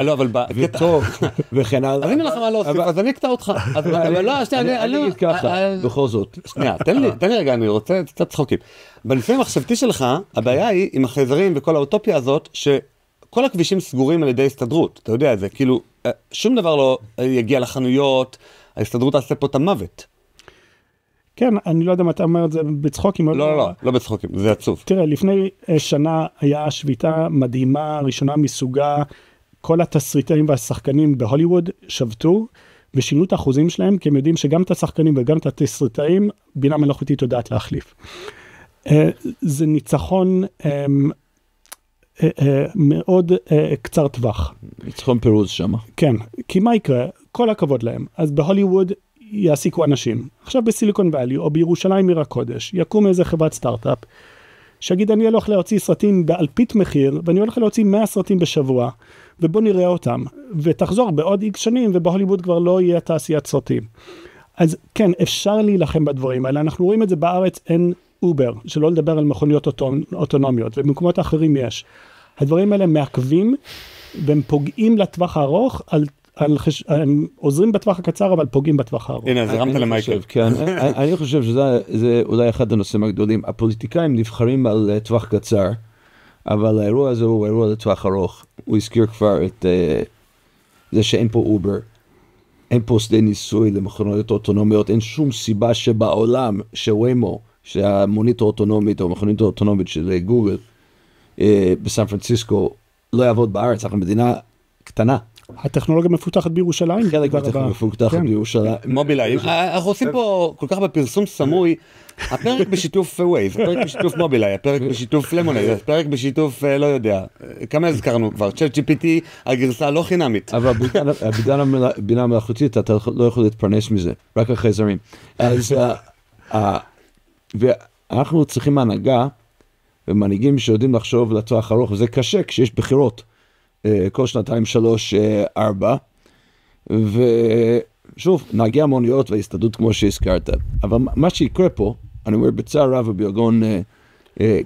וטוב וכן הלאה. אז אין לך מה להוסיף, אז אני אקטע אותך. אבל לא, אני אגיד ככה, בכל זאת. שנייה, תן לי רגע, אני רוצה קצת צחוקים. בניסוי המחשבתי שלך, הבעיה היא עם החייזרים וכל האוטופיה הזאת, שכל הכבישים סגורים על ידי הסתדרות, אתה יודע, זה כאילו, שום דבר לא יגיע לחנויות, ההסתדרות תעשה פה את המוות. כן, אני לא יודע מה אתה אומר את זה בצחוקים. לא בצחוקים, זה עצוב. תראה, לפני שנה היה שביתה מדהימה, ראשונה מסוגה, כל התסריטאים והשחקנים בהוליווד שבתו, ושינו את האחוזים שלהם, כי הם יודעים שגם את השחקנים וגם את התסריטאים, בינה מלאכותית יודעת להחליף. זה ניצחון מאוד קצר טווח. ניצחון פירוז שם. כן, כי מה יקרה? כל הכבוד להם. אז בהוליווד, יעסיקו אנשים. עכשיו בסיליקון ואלי או בירושלים עיר הקודש, יקום איזה חברת סטארט-אפ, שיגיד אני הולך להוציא סרטים באלפית מחיר, ואני הולך להוציא 100 סרטים בשבוע, ובוא נראה אותם, ותחזור בעוד X שנים, ובהוליווד כבר לא יהיה תעשיית סרטים. אז כן, אפשר להילחם בדברים האלה, אנחנו רואים את זה בארץ, אין אובר, שלא לדבר על מכוניות אוטונומיות, ובמקומות אחרים יש. הדברים האלה מעכבים, והם פוגעים לטווח הארוך הם עוזרים בטווח הקצר, אבל פוגעים בטווח הארוך. הנה, אז הרמת למייקל. אני חושב שזה אולי אחד הנושאים הגדולים. הפוליטיקאים נבחרים על טווח קצר, אבל האירוע הזה הוא אירוע לטווח ארוך. הוא הזכיר כבר את זה שאין פה אובר, אין פה שדה ניסוי למכוניות אוטונומיות, אין שום סיבה שבעולם שוויימו, שהמונית האוטונומית או המכונית האוטונומית של גוגל בסן פרנסיסקו לא יעבוד בארץ, אנחנו מדינה קטנה. הטכנולוגיה מפותחת בירושלים. חלק מהטכנולוגיה מפותחת בירושלים. מובילאיי, אנחנו עושים פה כל כך בפרסום סמוי, הפרק בשיתוף ווייז, הפרק בשיתוף מובילאיי, הפרק בשיתוף למונייד, הפרק בשיתוף לא יודע, כמה הזכרנו כבר, ChatGPT הגרסה לא חינמית. אבל בינה מלאכותית אתה לא יכול להתפרנס מזה, רק החייזרים. אז ואנחנו צריכים הנהגה ומנהיגים שיודעים לחשוב לטווח ארוך, וזה קשה כשיש בחירות. כל שנתיים, 3, 4, ושוב, נהגי המוניות וההסתדרות כמו שהזכרת. אבל מה שיקרה פה, אני אומר בצער רב וביגון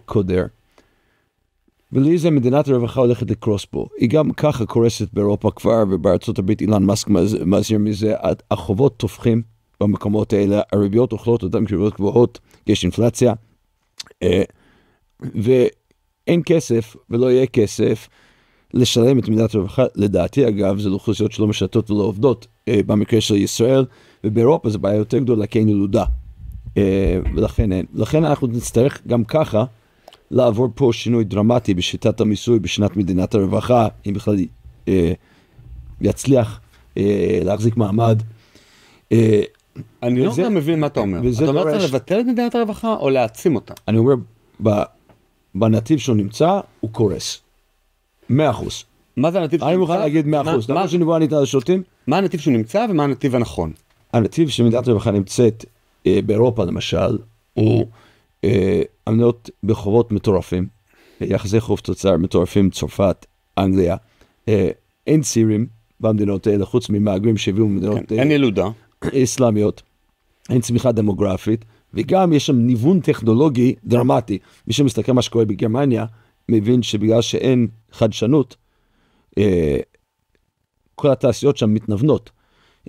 קודר, ולי זה מדינת הרווחה הולכת לקרוס פה. היא גם ככה קורסת באירופה כבר, ובארצות הברית אילן מאסק מזהיר מזה, החובות תופחים במקומות האלה, הריביות אוכלות אותם כריביות גבוהות, יש אינפלציה, ואין כסף ולא יהיה כסף, לשלם את מדינת הרווחה, לדעתי אגב, זה לאוכלוסיות שלא משרתות ולא עובדות, במקרה של ישראל, ובאירופה זה בעיה יותר גדולה, כי אין ילודה, ולכן אין. לכן אנחנו נצטרך גם ככה, לעבור פה שינוי דרמטי בשיטת המיסוי, בשנת מדינת הרווחה, אם בכלל יצליח להחזיק מעמד. אני לא גם מבין מה אתה אומר. אתה אומר צריך לבטל את מדינת הרווחה, או להעצים אותה? אני אומר, בנתיב שהוא נמצא, הוא קורס. 100%. מה זה הנתיב שהוא נמצא? אני מוכן להגיד 100%. למה שנבוא ניתן לשוטים? מה הנתיב שהוא נמצא ומה הנתיב הנכון? הנתיב שמדינת הרווחה נמצאת באירופה למשל, הוא המדינות בחובות מטורפים, יחסי חוב תוצר מטורפים, צרפת, אנגליה, אין צעירים במדינות האלה, חוץ ממהגרים שהביאו ממדינות אין ילודה. אסלאמיות, אין צמיחה דמוגרפית, וגם יש שם ניוון טכנולוגי דרמטי. מי שמסתכל מה שקורה בגרמניה, מבין שבגלל שאין חדשנות, כל התעשיות שם מתנוונות,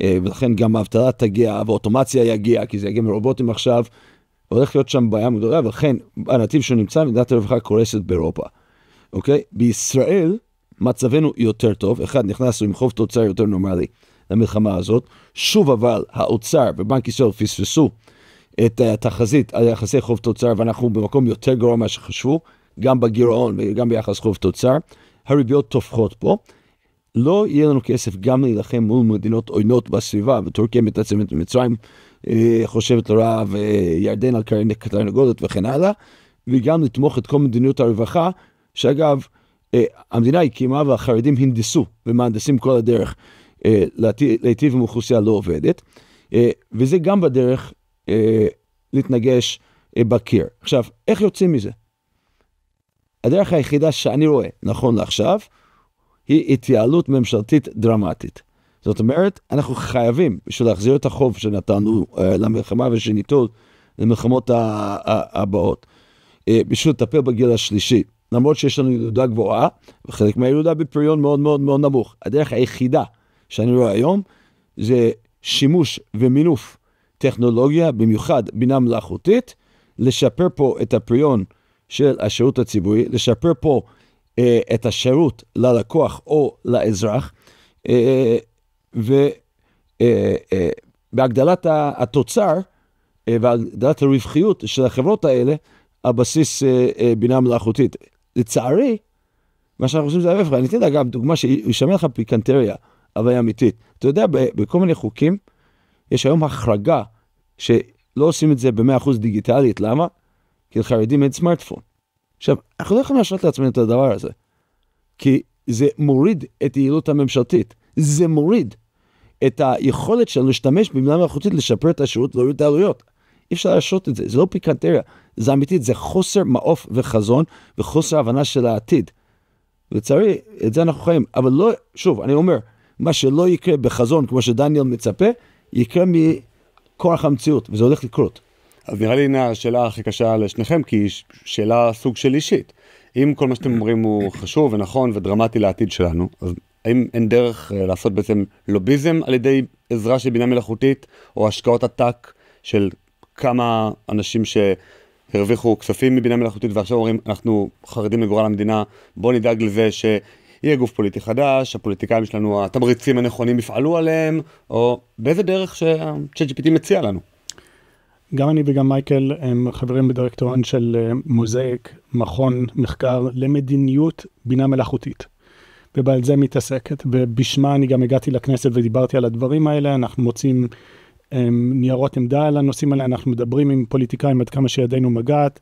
ולכן גם האבטלה תגיע, ואוטומציה יגיע, כי זה יגיע מרובוטים עכשיו, הולך להיות שם בעיה גדולה, ולכן הנתיב שהוא נמצא, מדינת הרווחה קורסת באירופה. אוקיי? בישראל, מצבנו יותר טוב, אחד נכנסנו עם חוב תוצר יותר נורמלי למלחמה הזאת, שוב אבל האוצר ובנק ישראל פספסו את התחזית על יחסי חוב תוצר, ואנחנו במקום יותר גרוע מה שחשבו, גם בגירעון וגם ביחס חוב תוצר, הריביות תופחות פה, לא יהיה לנו כסף גם להילחם מול מדינות עוינות בסביבה, וטורקיה מתעצמת ומצרים חושבת לרעה, וירדן על קטרנגולת וכן הלאה, וגם לתמוך את כל מדיניות הרווחה, שאגב, המדינה הקימה והחרדים הנדסו, ומהנדסים כל הדרך, להיטיב עם אוכלוסייה לא עובדת, וזה גם בדרך להתנגש בקיר. עכשיו, איך יוצאים מזה? הדרך היחידה שאני רואה, נכון לעכשיו, היא התייעלות ממשלתית דרמטית. זאת אומרת, אנחנו חייבים, בשביל להחזיר את החוב שנתנו למלחמה ושניטול למלחמות הבאות, בשביל לטפל בגיל השלישי, למרות שיש לנו ילודה גבוהה, וחלק מהילודה בפריון מאוד מאוד מאוד נמוך. הדרך היחידה שאני רואה היום, זה שימוש ומינוף טכנולוגיה, במיוחד בינה מלאכותית, לשפר פה את הפריון של השירות הציבורי, לשפר פה את השירות ללקוח או לאזרח, ובהגדלת התוצר והגדלת הרווחיות של החברות האלה, על בסיס בינה מלאכותית. לצערי, מה שאנחנו עושים זה ההפך. אני אתן גם דוגמה שישמע לך פיקנטריה, אבל היא אמיתית. אתה יודע, בכל מיני חוקים, יש היום החרגה שלא עושים את זה ב100% דיגיטלית. למה? כי לחרדים אין סמארטפון. עכשיו, אנחנו לא יכולים להשלות לעצמנו את הדבר הזה, כי זה מוריד את היעילות הממשלתית. זה מוריד את היכולת שלנו להשתמש בבינה מלאכותית לשפר את השירות, להוריד את העלויות. אי אפשר להשלות את זה. זה לא פיקנטריה. זה אמיתית, זה חוסר מעוף וחזון, וחוסר הבנה של העתיד. לצערי, את זה אנחנו חיים. אבל לא, שוב, אני אומר, מה שלא יקרה בחזון, כמו שדניאל מצפה, יקרה מכוח המציאות, וזה הולך לקרות. אז נראה לי השאלה הכי קשה לשניכם, כי היא שאלה סוג של אישית. אם כל מה שאתם אומרים הוא חשוב ונכון ודרמטי לעתיד שלנו, אז האם אין דרך לעשות בעצם לוביזם על ידי עזרה של בינה מלאכותית, או השקעות עתק של כמה אנשים שהרוויחו כספים מבינה מלאכותית, ועכשיו אומרים, אנחנו חרדים לגורל המדינה, בוא נדאג לזה יהיה גוף פוליטי חדש, הפוליטיקאים שלנו, התמריצים הנכונים יפעלו עליהם, או באיזה דרך ש-ChatGPT מציע לנו. גם אני וגם מייקל הם חברים בדירקטוריון של מוזאיק, מכון מחקר למדיניות בינה מלאכותית. ובעל זה מתעסקת, ובשמה אני גם הגעתי לכנסת ודיברתי על הדברים האלה, אנחנו מוצאים ניירות עמדה על הנושאים האלה, אנחנו מדברים עם פוליטיקאים עד כמה שידינו מגעת,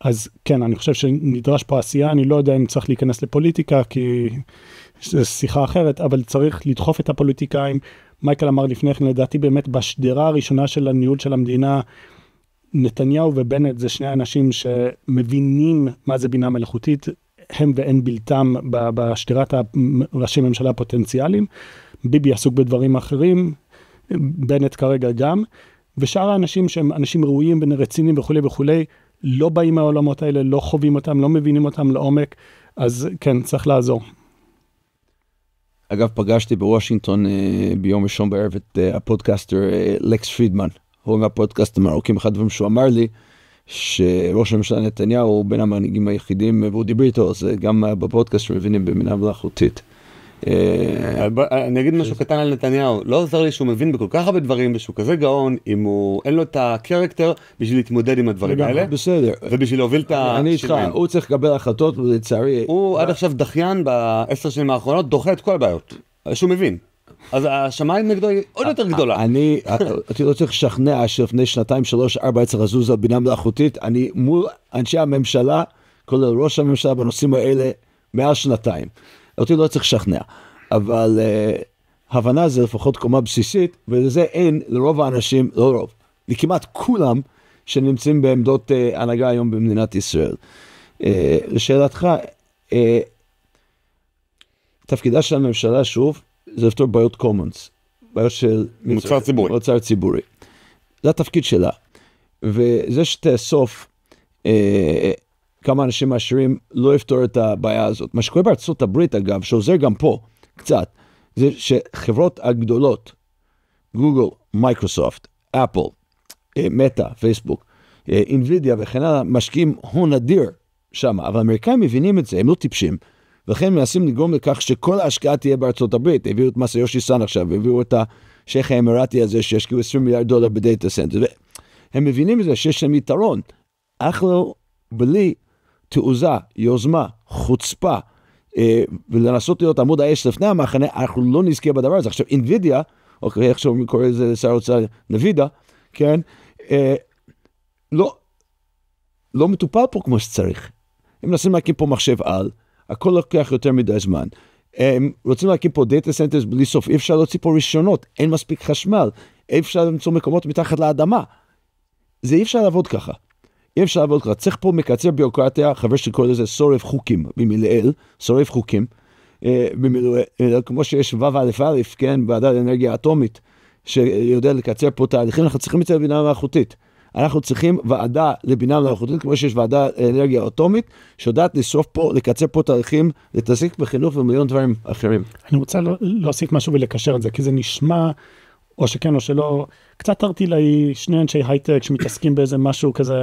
אז כן, אני חושב שנדרש פה עשייה, אני לא יודע אם צריך להיכנס לפוליטיקה, כי זו שיחה אחרת, אבל צריך לדחוף את הפוליטיקאים. מייקל אמר לפני כן, לדעתי באמת בשדרה הראשונה של הניהול של המדינה, נתניהו ובנט זה שני אנשים שמבינים מה זה בינה מלאכותית, הם ואין בלתם בשדרת ראשי ממשלה הפוטנציאליים, ביבי עסוק בדברים אחרים, בנט כרגע גם, ושאר האנשים שהם אנשים ראויים ונרצינים וכו' וכו', לא באים מהעולמות האלה, לא חווים אותם, לא מבינים אותם לעומק, אז כן, צריך לעזור. אגב, פגשתי בוושינגטון ביום ראשון בערב את הפודקאסטר לקס פרידמן, הוא מהפודקאסט המרוקאים, אחד הדברים שהוא אמר לי, שראש הממשלה נתניהו הוא בין המנהיגים היחידים, והוא דיבר איתו, זה גם בפודקאסט שמבינים בבינה מלאכותית. אני אגיד משהו קטן על נתניהו, לא עוזר לי שהוא מבין בכל כך הרבה דברים, ושהוא כזה גאון, אם הוא אין לו את הקרקטר בשביל להתמודד עם הדברים האלה, בסדר. ובשביל להוביל את השינויים. אני איתך, הוא צריך לקבל החלטות, ולצערי... הוא עד עכשיו דחיין ב10 שנים האחרונות, דוחה את כל הבעיות, שהוא מבין. אז השמיים נגדו היא עוד יותר גדולה. אני לא צריך לשכנע שלפני 2, 3, 4 צריך לזוז על בינה מלאכותית, אני מול אנשי הממשלה, כולל ראש הממשלה בנושאים האלה, מעל 2. אותי לא צריך לשכנע, אבל הבנה זה לפחות קומה בסיסית, ולזה אין לרוב האנשים, לא רוב, לכמעט כולם שנמצאים בעמדות הנהגה היום במדינת ישראל. לשאלתך, תפקידה של הממשלה שוב, זה לפתור בעיות קומונס, בעיות של מוצר ציבורי. זה התפקיד שלה. וזה שתאסוף כמה אנשים עשירים לא יפתור את הבעיה הזאת. מה שקורה בארצות הברית אגב, שעוזר גם פה קצת, זה שחברות הגדולות, גוגל, מייקרוסופט, אפל, מטה, פייסבוק, אינווידיה וכן הלאה, משקיעים הון אדיר שם, אבל האמריקאים מבינים את זה, הם לא טיפשים. ולכן מנסים לגרום לכך שכל ההשקעה תהיה בארצות הברית. הביאו את מסאיושי סן עכשיו, הביאו את השייך האמירתי הזה שהשקיעו $20 מיליארד בדאטה סנטר. הם מבינים מזה שיש להם יתרון. אנחנו בלי תעוזה, יוזמה, חוצפה, ולנסות להיות עמוד האש לפני המחנה, אנחנו לא נזכה בדבר הזה. עכשיו, אינווידיה, או איך שהוא קורא לזה לשר האוצר, נבידה, כן, לא מטופל פה כמו שצריך. הם מנסים להקים פה מחשב על, הכל לוקח יותר מדי זמן. הם רוצים להקים פה דאטה סנטרס בלי סוף, אי אפשר להוציא פה רישיונות, אין מספיק חשמל, אי אפשר למצוא מקומות מתחת לאדמה. זה אי אפשר לעבוד ככה. אי אפשר לעבוד ככה. צריך פה מקצר ביורוקרטיה, חבר שקורא לזה שורף חוקים, במילאל, שורף חוקים, כמו שיש ו"א, כן, ועדה לאנרגיה אטומית, שיודע לקצר פה תהליכים, אנחנו צריכים את זה לבינה מלאכותית. אנחנו צריכים ועדה לבינה מלאכותית, כמו שיש ועדה לאנרגיה אטומית, שיודעת לשרוף פה, לקצר פה תהליכים, להתעסק בחינוך ומיליון דברים אחרים. אני רוצה להוסיף משהו ולקשר את זה, כי זה נשמע, או שכן או שלא, קצת תרתי לי שני אנשי הייטק שמתעסקים באיזה משהו כזה,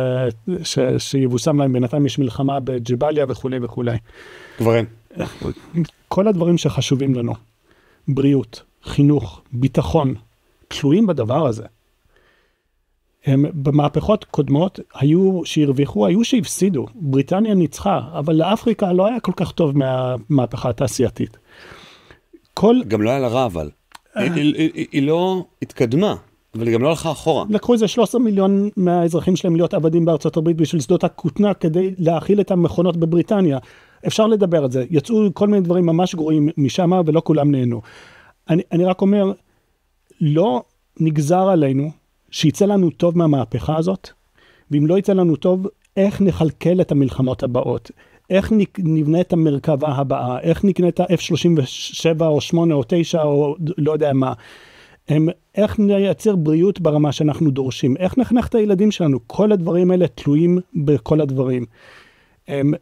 שיבוסם להם, בינתיים יש מלחמה בג'באליה וכו' וכו'. דברים. כל הדברים שחשובים לנו, בריאות, חינוך, ביטחון, תלויים בדבר הזה. הם במהפכות קודמות היו שהרוויחו, היו שהפסידו. בריטניה ניצחה, אבל לאפריקה לא היה כל כך טוב מהמהפכה התעשייתית. גם לא היה לה רע, אבל. היא לא התקדמה, אבל היא גם לא הלכה אחורה. לקחו איזה 13 מיליון מהאזרחים שלהם להיות עבדים בארצות הברית בשביל שדות הכותנה כדי להאכיל את המכונות בבריטניה. אפשר לדבר על זה. יצאו כל מיני דברים ממש גרועים משם ולא כולם נהנו. אני רק אומר, לא נגזר עלינו שיצא לנו טוב מהמהפכה הזאת, ואם לא יצא לנו טוב, איך נחלקל את המלחמות הבאות, איך נבנה את המרכבה הבאה, איך נקנה את ה-F-37 או 8 או 9 או לא יודע מה, איך נייצר בריאות ברמה שאנחנו דורשים, איך נחנך את הילדים שלנו, כל הדברים האלה תלויים בכל הדברים.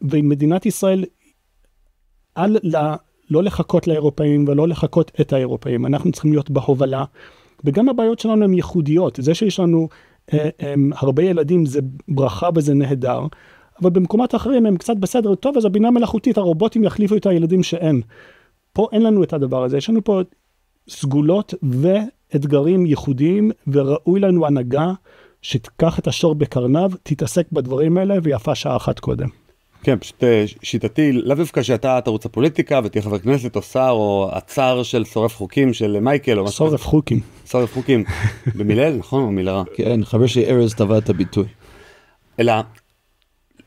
ומדינת ישראל, לא לחכות לאירופאים ולא לחכות את האירופאים, אנחנו צריכים להיות בהובלה, וגם הבעיות שלנו הן ייחודיות, זה שיש לנו הרבה ילדים זה ברכה וזה נהדר, אבל במקומות אחרים הם קצת בסדר טוב, אז הבינה מלאכותית, הרובוטים יחליפו את הילדים שאין. פה אין לנו את הדבר הזה, יש לנו פה סגולות ואתגרים ייחודיים, וראוי לנו הנהגה שתיקח את השור בקרניו, תתעסק בדברים האלה, ויפה שעה אחת קודם. כן, פשוט שיטתי, לאו דווקא שאתה תרוץ הפוליטיקה, ותהיה חבר כנסת או שר, או עצר של שורף חוקים של מייקל, או משהו. שורף חוקים. שורף חוקים. במילל, נכון? או מילה רע? כן, חבר שלי ארז טבע את הביטוי. אלא,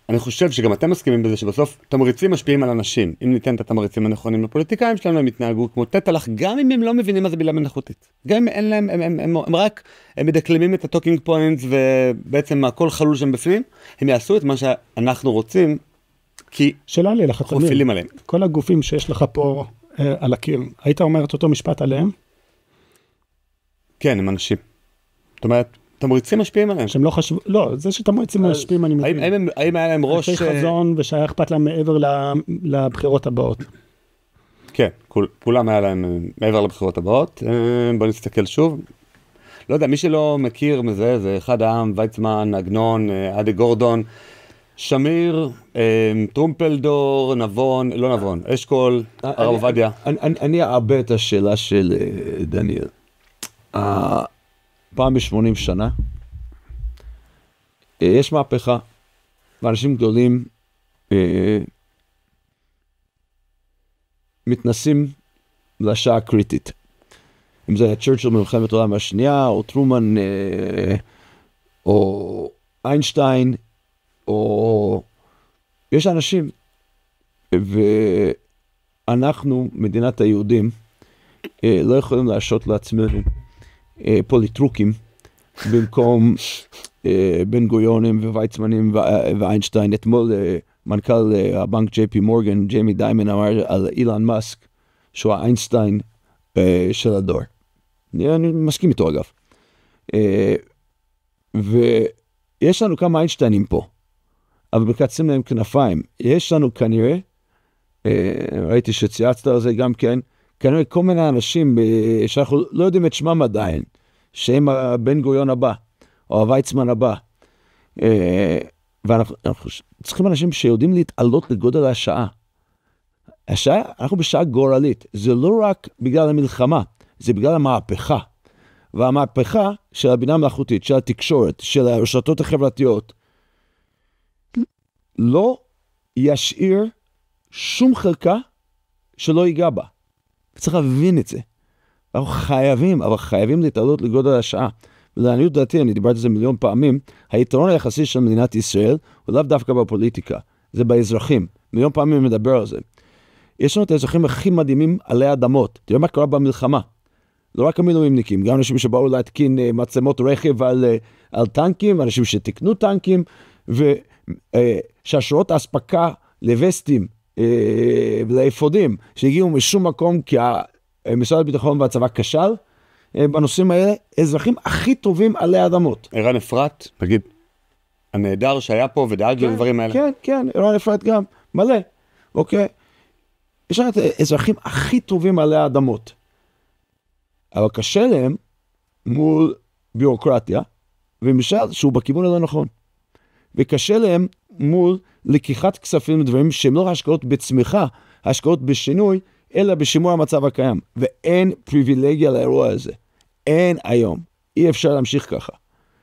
אני חושב שגם אתם מסכימים בזה שבסוף תמריצים משפיעים על אנשים. אם ניתן את התמריצים הנכונים לפוליטיקאים שלנו, הם יתנהגו כמו תתלך, גם אם הם לא מבינים מה זה בינה מלאכותית. גם אם אין להם, הם רק מדקלמים את הטוקינג פוינטס, ובעצם הכל חלול שם בפנים, הם יעשו את מה שאנחנו רוצים, כי שאלה לי לך, אנחנו מפעילים עליהם. כל הגופים שיש לך פה על הקיר, היית אומר את אותו משפט עליהם? כן, הם אנשים. זאת אומרת, תמריצים משפיעים עליהם. שהם לא חשבו, לא, זה שתמריצים משפיעים אני מבין. האם היה להם ראש... אחרי חזון ושהיה אכפת להם מעבר לבחירות הבאות. כן, כולם היה להם מעבר לבחירות הבאות. בוא נסתכל שוב. לא יודע, מי שלא מכיר מזה, זה אחד העם, ויצמן, עגנון, עדי גורדון, שמיר, טרומפלדור, נבון, לא נבון, אשכול, הרב עובדיה. אני אעבה את השאלה של דניאל. פעם ב-80 שנה, יש מהפכה, ואנשים גדולים מתנסים לשעה הקריטית. אם זה צ'רצ'יל במלחמת העולם השנייה, או טרומן, או איינשטיין, או... יש אנשים, ואנחנו, מדינת היהודים, לא יכולים להרשות לעצמנו פוליטרוקים, במקום בן גוריונים וויצמנים ואיינשטיין. אתמול מנכ"ל הבנק ג'יי-פי מורגן, ג'יימי דיימן, אמר על אילן מאסק, שהוא האיינשטיין של הדור. אני מסכים איתו אגב. ויש לנו כמה איינשטיינים פה, אבל מקצים להם כנפיים. יש לנו כנראה, ראיתי שצייצת על זה גם כן, כנראה כל מיני אנשים שאנחנו לא יודעים את שמם עדיין, שהם הבן גוריון הבא, או הוויצמן הבא. ואנחנו צריכים אנשים שיודעים להתעלות לגודל השעה. השעה, אנחנו בשעה גורלית. זה לא רק בגלל המלחמה, זה בגלל המהפכה. והמהפכה של הבינה המלאכותית, של התקשורת, של הרשתות החברתיות, לא ישאיר שום חלקה שלא ייגע בה. צריך להבין את זה. אנחנו חייבים להתעלות לגודל השעה. ולעניות דעתי, אני דיברתי על זה מיליון פעמים, היתרון היחסי של מדינת ישראל הוא לאו דווקא בפוליטיקה, זה באזרחים. מיליון פעמים מדבר על זה. יש לנו את האזרחים הכי מדהימים עלי אדמות. תראה מה קרה במלחמה. לא רק המילואימניקים, גם אנשים שבאו להתקין מצלמות רכב על טנקים, אנשים שתקנו טנקים, ושרשרות האספקה לווסטים ולאפודים, שהגיעו משום מקום כי משרד הביטחון והצבא כשל, בנושאים האלה, אזרחים הכי טובים עלי אדמות. ערן אפרת, תגיד, הנהדר שהיה פה ודאג לדברים האלה. כן, ערן אפרת גם, מלא, אוקיי. יש לנו את האזרחים הכי טובים עלי האדמות. אבל קשה להם מול ביורוקרטיה, ומשל שהוא בכיוון הלא נכון. וקשה להם מול לקיחת כספים ודברים שהם לא השקעות בצמיחה, השקעות בשינוי, אלא בשימור המצב הקיים. ואין פריבילגיה לאירוע הזה. אין היום. אי אפשר להמשיך ככה.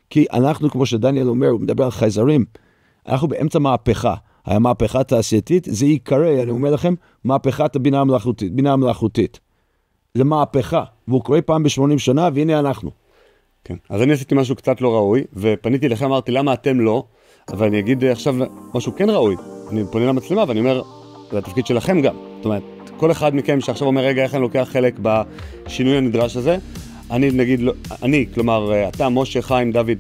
כי אנחנו, כמו שדניאל אומר, הוא מדבר על חייזרים, אנחנו באמצע מהפכה. המהפכה התעשייתית, זה יקרה, אני אומר לכם, מהפכת הבינה המלאכותית. בינה המלאכותית. זה מהפכה, והוא קורה פעם ב-80 שנה, והנה אנחנו. כן. אז אני עשיתי משהו קצת לא ראוי, ופניתי לכם, אמרתי, למה אתם לא? אבל אני אגיד עכשיו משהו כן ראוי. אני פונה למצלמה, ואני אומר, זה התפקיד שלכם גם. זאת אומרת, כל אחד מכם שעכשיו אומר, רגע, איך אני לוקח חלק בשינוי הנדרש הזה, אני נגיד, כלומר, אתה, משה, חיים, דוד,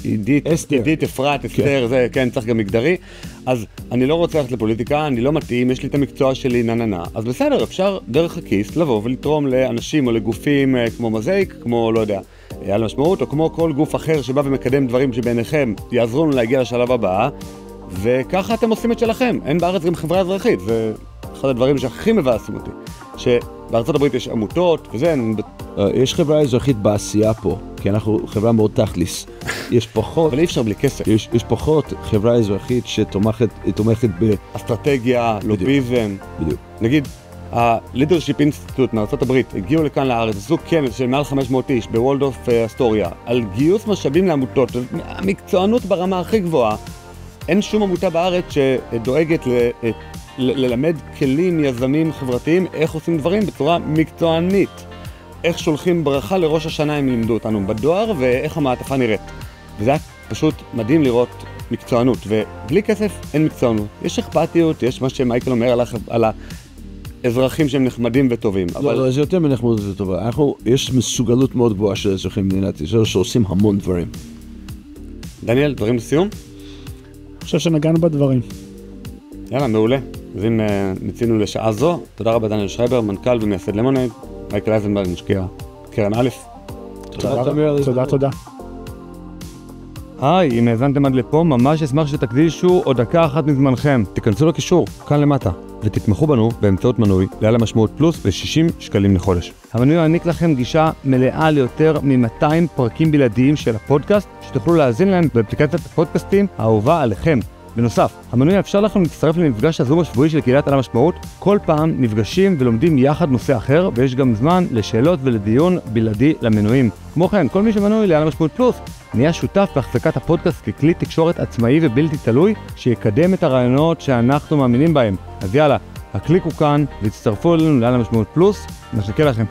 עידית, אפרת, אסתר, זה, כן, צריך גם מגדרי. אז אני לא רוצה ללכת לפוליטיקה, אני לא מתאים, יש לי את המקצוע שלי, נננה. אז בסדר, אפשר דרך הכיס לבוא ולתרום לאנשים או לגופים כמו מזיק, כמו, לא יודע, על משמעות, או כמו כל גוף אחר שבא ומקדם דברים שבעיניכם יעזרו לנו להגיע לשלב הבא, וככה אתם עושים את שלכם. אין בארץ גם חברה אזרחית, זה אחד הדברים שהכי מבאסים אותי. שבארצות הברית יש עמותות, וזה... יש חברה אזרחית בעשייה פה, כי אנחנו חברה מאוד תכליס. יש פחות, אבל אי אפשר בלי כסף. יש פחות חברה אזרחית שתומכת אסטרטגיה, לוביזם. בדיוק. נגיד, ה-Leadership Institute מארצות הברית הגיעו לכאן לארץ, עשו כנס של מעל 500 איש בוולדורף אסטוריה, על גיוס משאבים לעמותות, המקצוענות ברמה הכי גבוהה. אין שום עמותה בארץ שדואגת ללמד כלים יזמים חברתיים איך עושים דברים בצורה מקצוענית. איך שולחים ברכה לראש השנה הם לימדו אותנו בדואר, ואיך המעטפה נראית. וזה היה פשוט מדהים לראות מקצוענות, ובלי כסף אין מקצוענות. יש אכפתיות, יש מה שמייקל אומר על האזרחים שהם נחמדים וטובים. לא, זה יותר מנחמדות וטובה. יש מסוגלות מאוד גבוהה של אזרחים במדינת ישראל שעושים המון דברים. דניאל, דברים לסיום? אני חושב שנגענו בדברים. יאללה, מעולה. אז אם מצינו לשעה זו, תודה רבה דניאל שרייבר, מנכ"ל ומייסד למונייד, מייקל אייזנברג, משקיע קרן א'. תודה. היי, אם האזנתם עד לפה, ממש אשמח שתקדישו עוד דקה אחת מזמנכם. תיכנסו לקישור, כאן למטה, ותתמכו בנו באמצעות מנוי לעל המשמעות פלוס ב-60 שקלים לחודש. המנוי יעניק לכם גישה מלאה ליותר מ-200 פרקים בלעדיים של הפודקאסט, שתוכלו להאזין להם באפליקציית הפודקאסטים האהובה עליכם. בנוסף, המנוי יאפשר לכם להצטרף למפגש הזום השבועי של קהילת על המשמעות. כל פעם נפגשים ולומדים יחד נושא אחר, ויש גם זמן לשאלות ולדיון בלעדי למנויים. כמו כן, כל מי שמנוי לעל המשמעות פלוס נהיה שותף בהחזקת הפודקאסט ככלי תקשורת עצמאי ובלתי תלוי, שיקדם את הרעיונות שאנחנו מאמינים בהם. אז יאללה, הקליקו כאן והצטרפו אלינו לעל המשמעות פלוס, נחכה לכם.